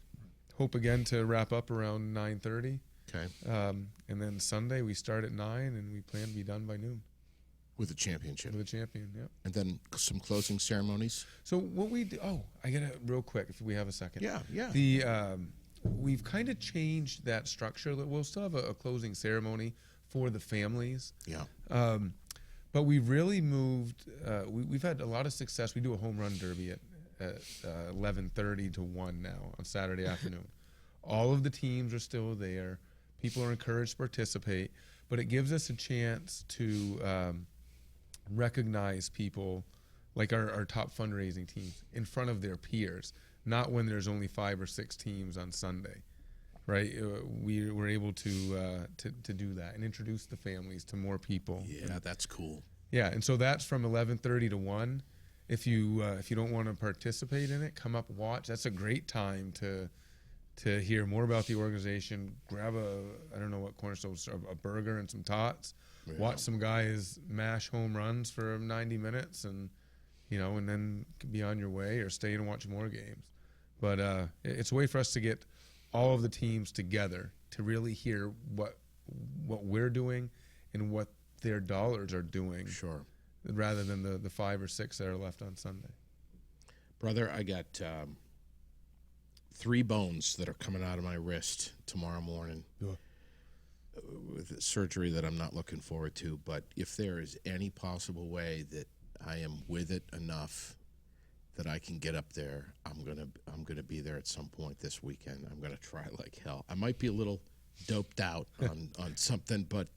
Hope again to wrap up around 9:30. Okay. And then Sunday we start at 9, and we plan to be done by noon. With the championship. With a champion, yeah. And then some closing ceremonies? So what we do, I got to, real quick, if we have a second. Yeah. We've kind of changed that structure. We'll still have a closing ceremony for the families. Yeah. But we've really moved, we've had a lot of success. We do a home run derby at 11:30 to 1 now on Saturday afternoon. All of the teams are still there. People are encouraged to participate, but it gives us a chance to recognize people like our top fundraising teams in front of their peers, not when there's only 5 or 6 teams on Sunday, right? We're able to do that and introduce the families to more people. Yeah, that's cool. Yeah, and so that's from 11:30 to 1. If you don't want to participate in it, come up, watch. That's a great time to hear more about the organization. Grab I don't know what cornerstone, a burger and some tots. Yeah. Watch some guys mash home runs for 90 minutes, and and then be on your way, or stay and watch more games. But it's a way for us to get all of the teams together to really hear what we're doing and what their dollars are doing. Sure. Rather than the 5 or 6 that are left on Sunday. Brother, I got 3 bones that are coming out of my wrist tomorrow morning. Yeah. With surgery that I'm not looking forward to. But if there is any possible way that I am with it enough that I can get up there, I'm gonna be there at some point this weekend. I'm gonna try like hell. I might be a little doped out on something, but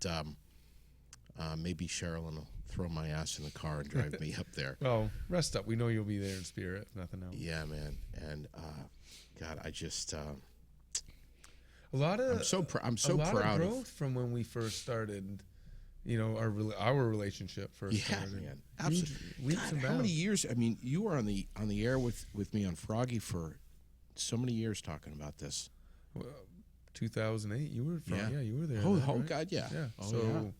maybe Sherilyn will throw my ass in the car and drive me up there. Well, rest up. We know you'll be there in spirit, if nothing else. Yeah, man. And God, I just a lot of I'm so proud of growth from when we first started. Our relationship first started. Man, absolutely. Leaps and How bounds. many years? I mean, you were on the air with me on Froggy for so many years talking about this. 2008. You were you were there. Oh, then, right? God, yeah. Yeah. Oh, so yeah.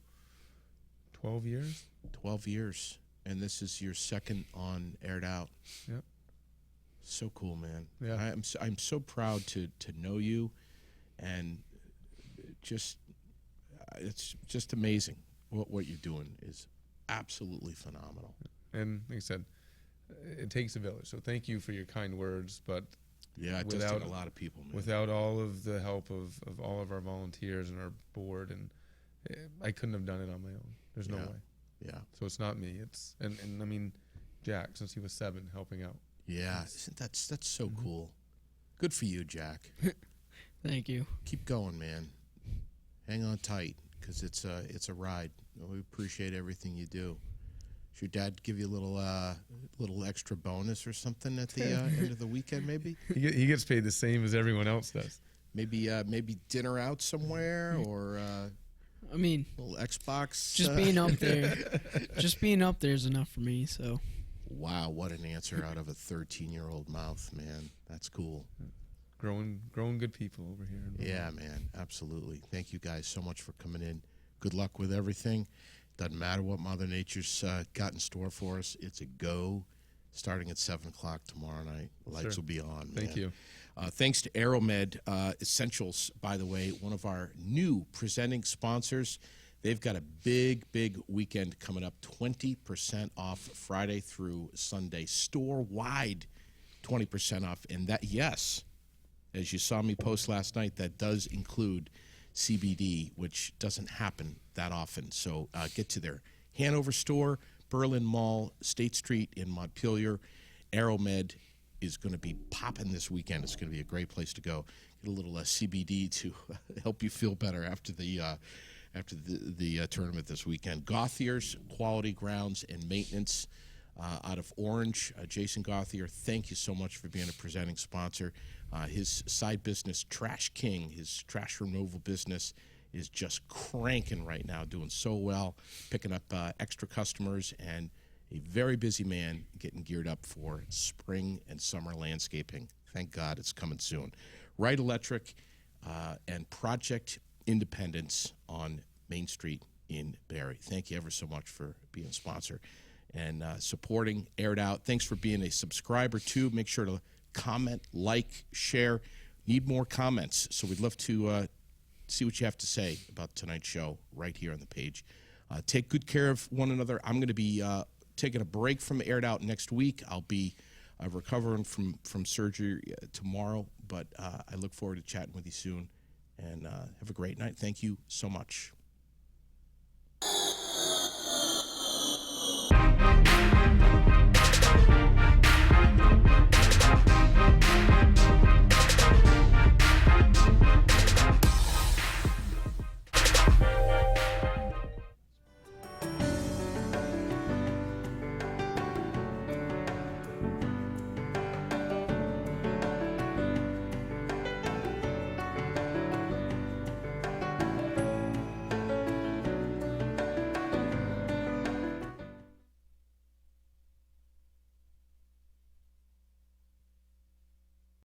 12 years. 12 years, and this is your second on Aired Out. Yep. So cool, man. Yeah. I'm so proud to know you, and it's just amazing what you're doing is absolutely phenomenal. And like I said, it takes a village. So thank you for your kind words, but Yeah, it does take a lot of people, man. without all of the help of all of our volunteers and our board, and I couldn't have done it on my own. There's no Yeah. way. Yeah. So it's not me. It's and I mean, Jack, since he was 7, helping out. Yeah, that's so cool. Good for you, Jack. Thank you. Keep going, man. Hang on tight, because it's a ride. We appreciate everything you do. Does your dad give you a little extra bonus or something at the end of the weekend? Maybe He gets paid the same as everyone else does. maybe dinner out somewhere or I mean, a little Xbox. just being up there, just being up there is enough for me. So Wow, what an answer out of a 13-year-old mouth, man. That's cool. Growing good people over here. In Vermont. Yeah, man, absolutely. Thank you guys so much for coming in. Good luck with everything. Doesn't matter what Mother Nature's got in store for us. It's a go. Starting at 7 o'clock tomorrow night. Lights will be on. Thank you. Thanks to Aeromed Essentials, by the way, one of our new presenting sponsors. They've got a big weekend coming up. 20% off Friday through Sunday, store-wide 20% off. And that, yes, as you saw me post last night, that does include CBD, which doesn't happen that often. So get to their Hanover store, Berlin Mall, State Street in Montpelier. Aeromed is going to be popping this weekend. It's going to be a great place to go. Get a little CBD to help you feel better after the tournament this weekend. Gauthier's Quality Grounds and Maintenance out of Orange. Jason Gauthier, thank you so much for being a presenting sponsor. His side business, Trash King, his trash removal business, is just cranking right now, doing so well, picking up extra customers, and a very busy man getting geared up for spring and summer landscaping. Thank God it's coming soon. Wright Electric and Project Independence on Main Street in Barrie. Thank you ever so much for being a sponsor and supporting Aired Out. Thanks for being a subscriber, too. Make sure to comment, like, share. Need more comments, so we'd love to see what you have to say about tonight's show right here on the page. Take good care of one another. I'm going to be taking a break from Aired Out next week. I'll be recovering from surgery tomorrow, but I look forward to chatting with you soon. And have a great night. Thank you so much.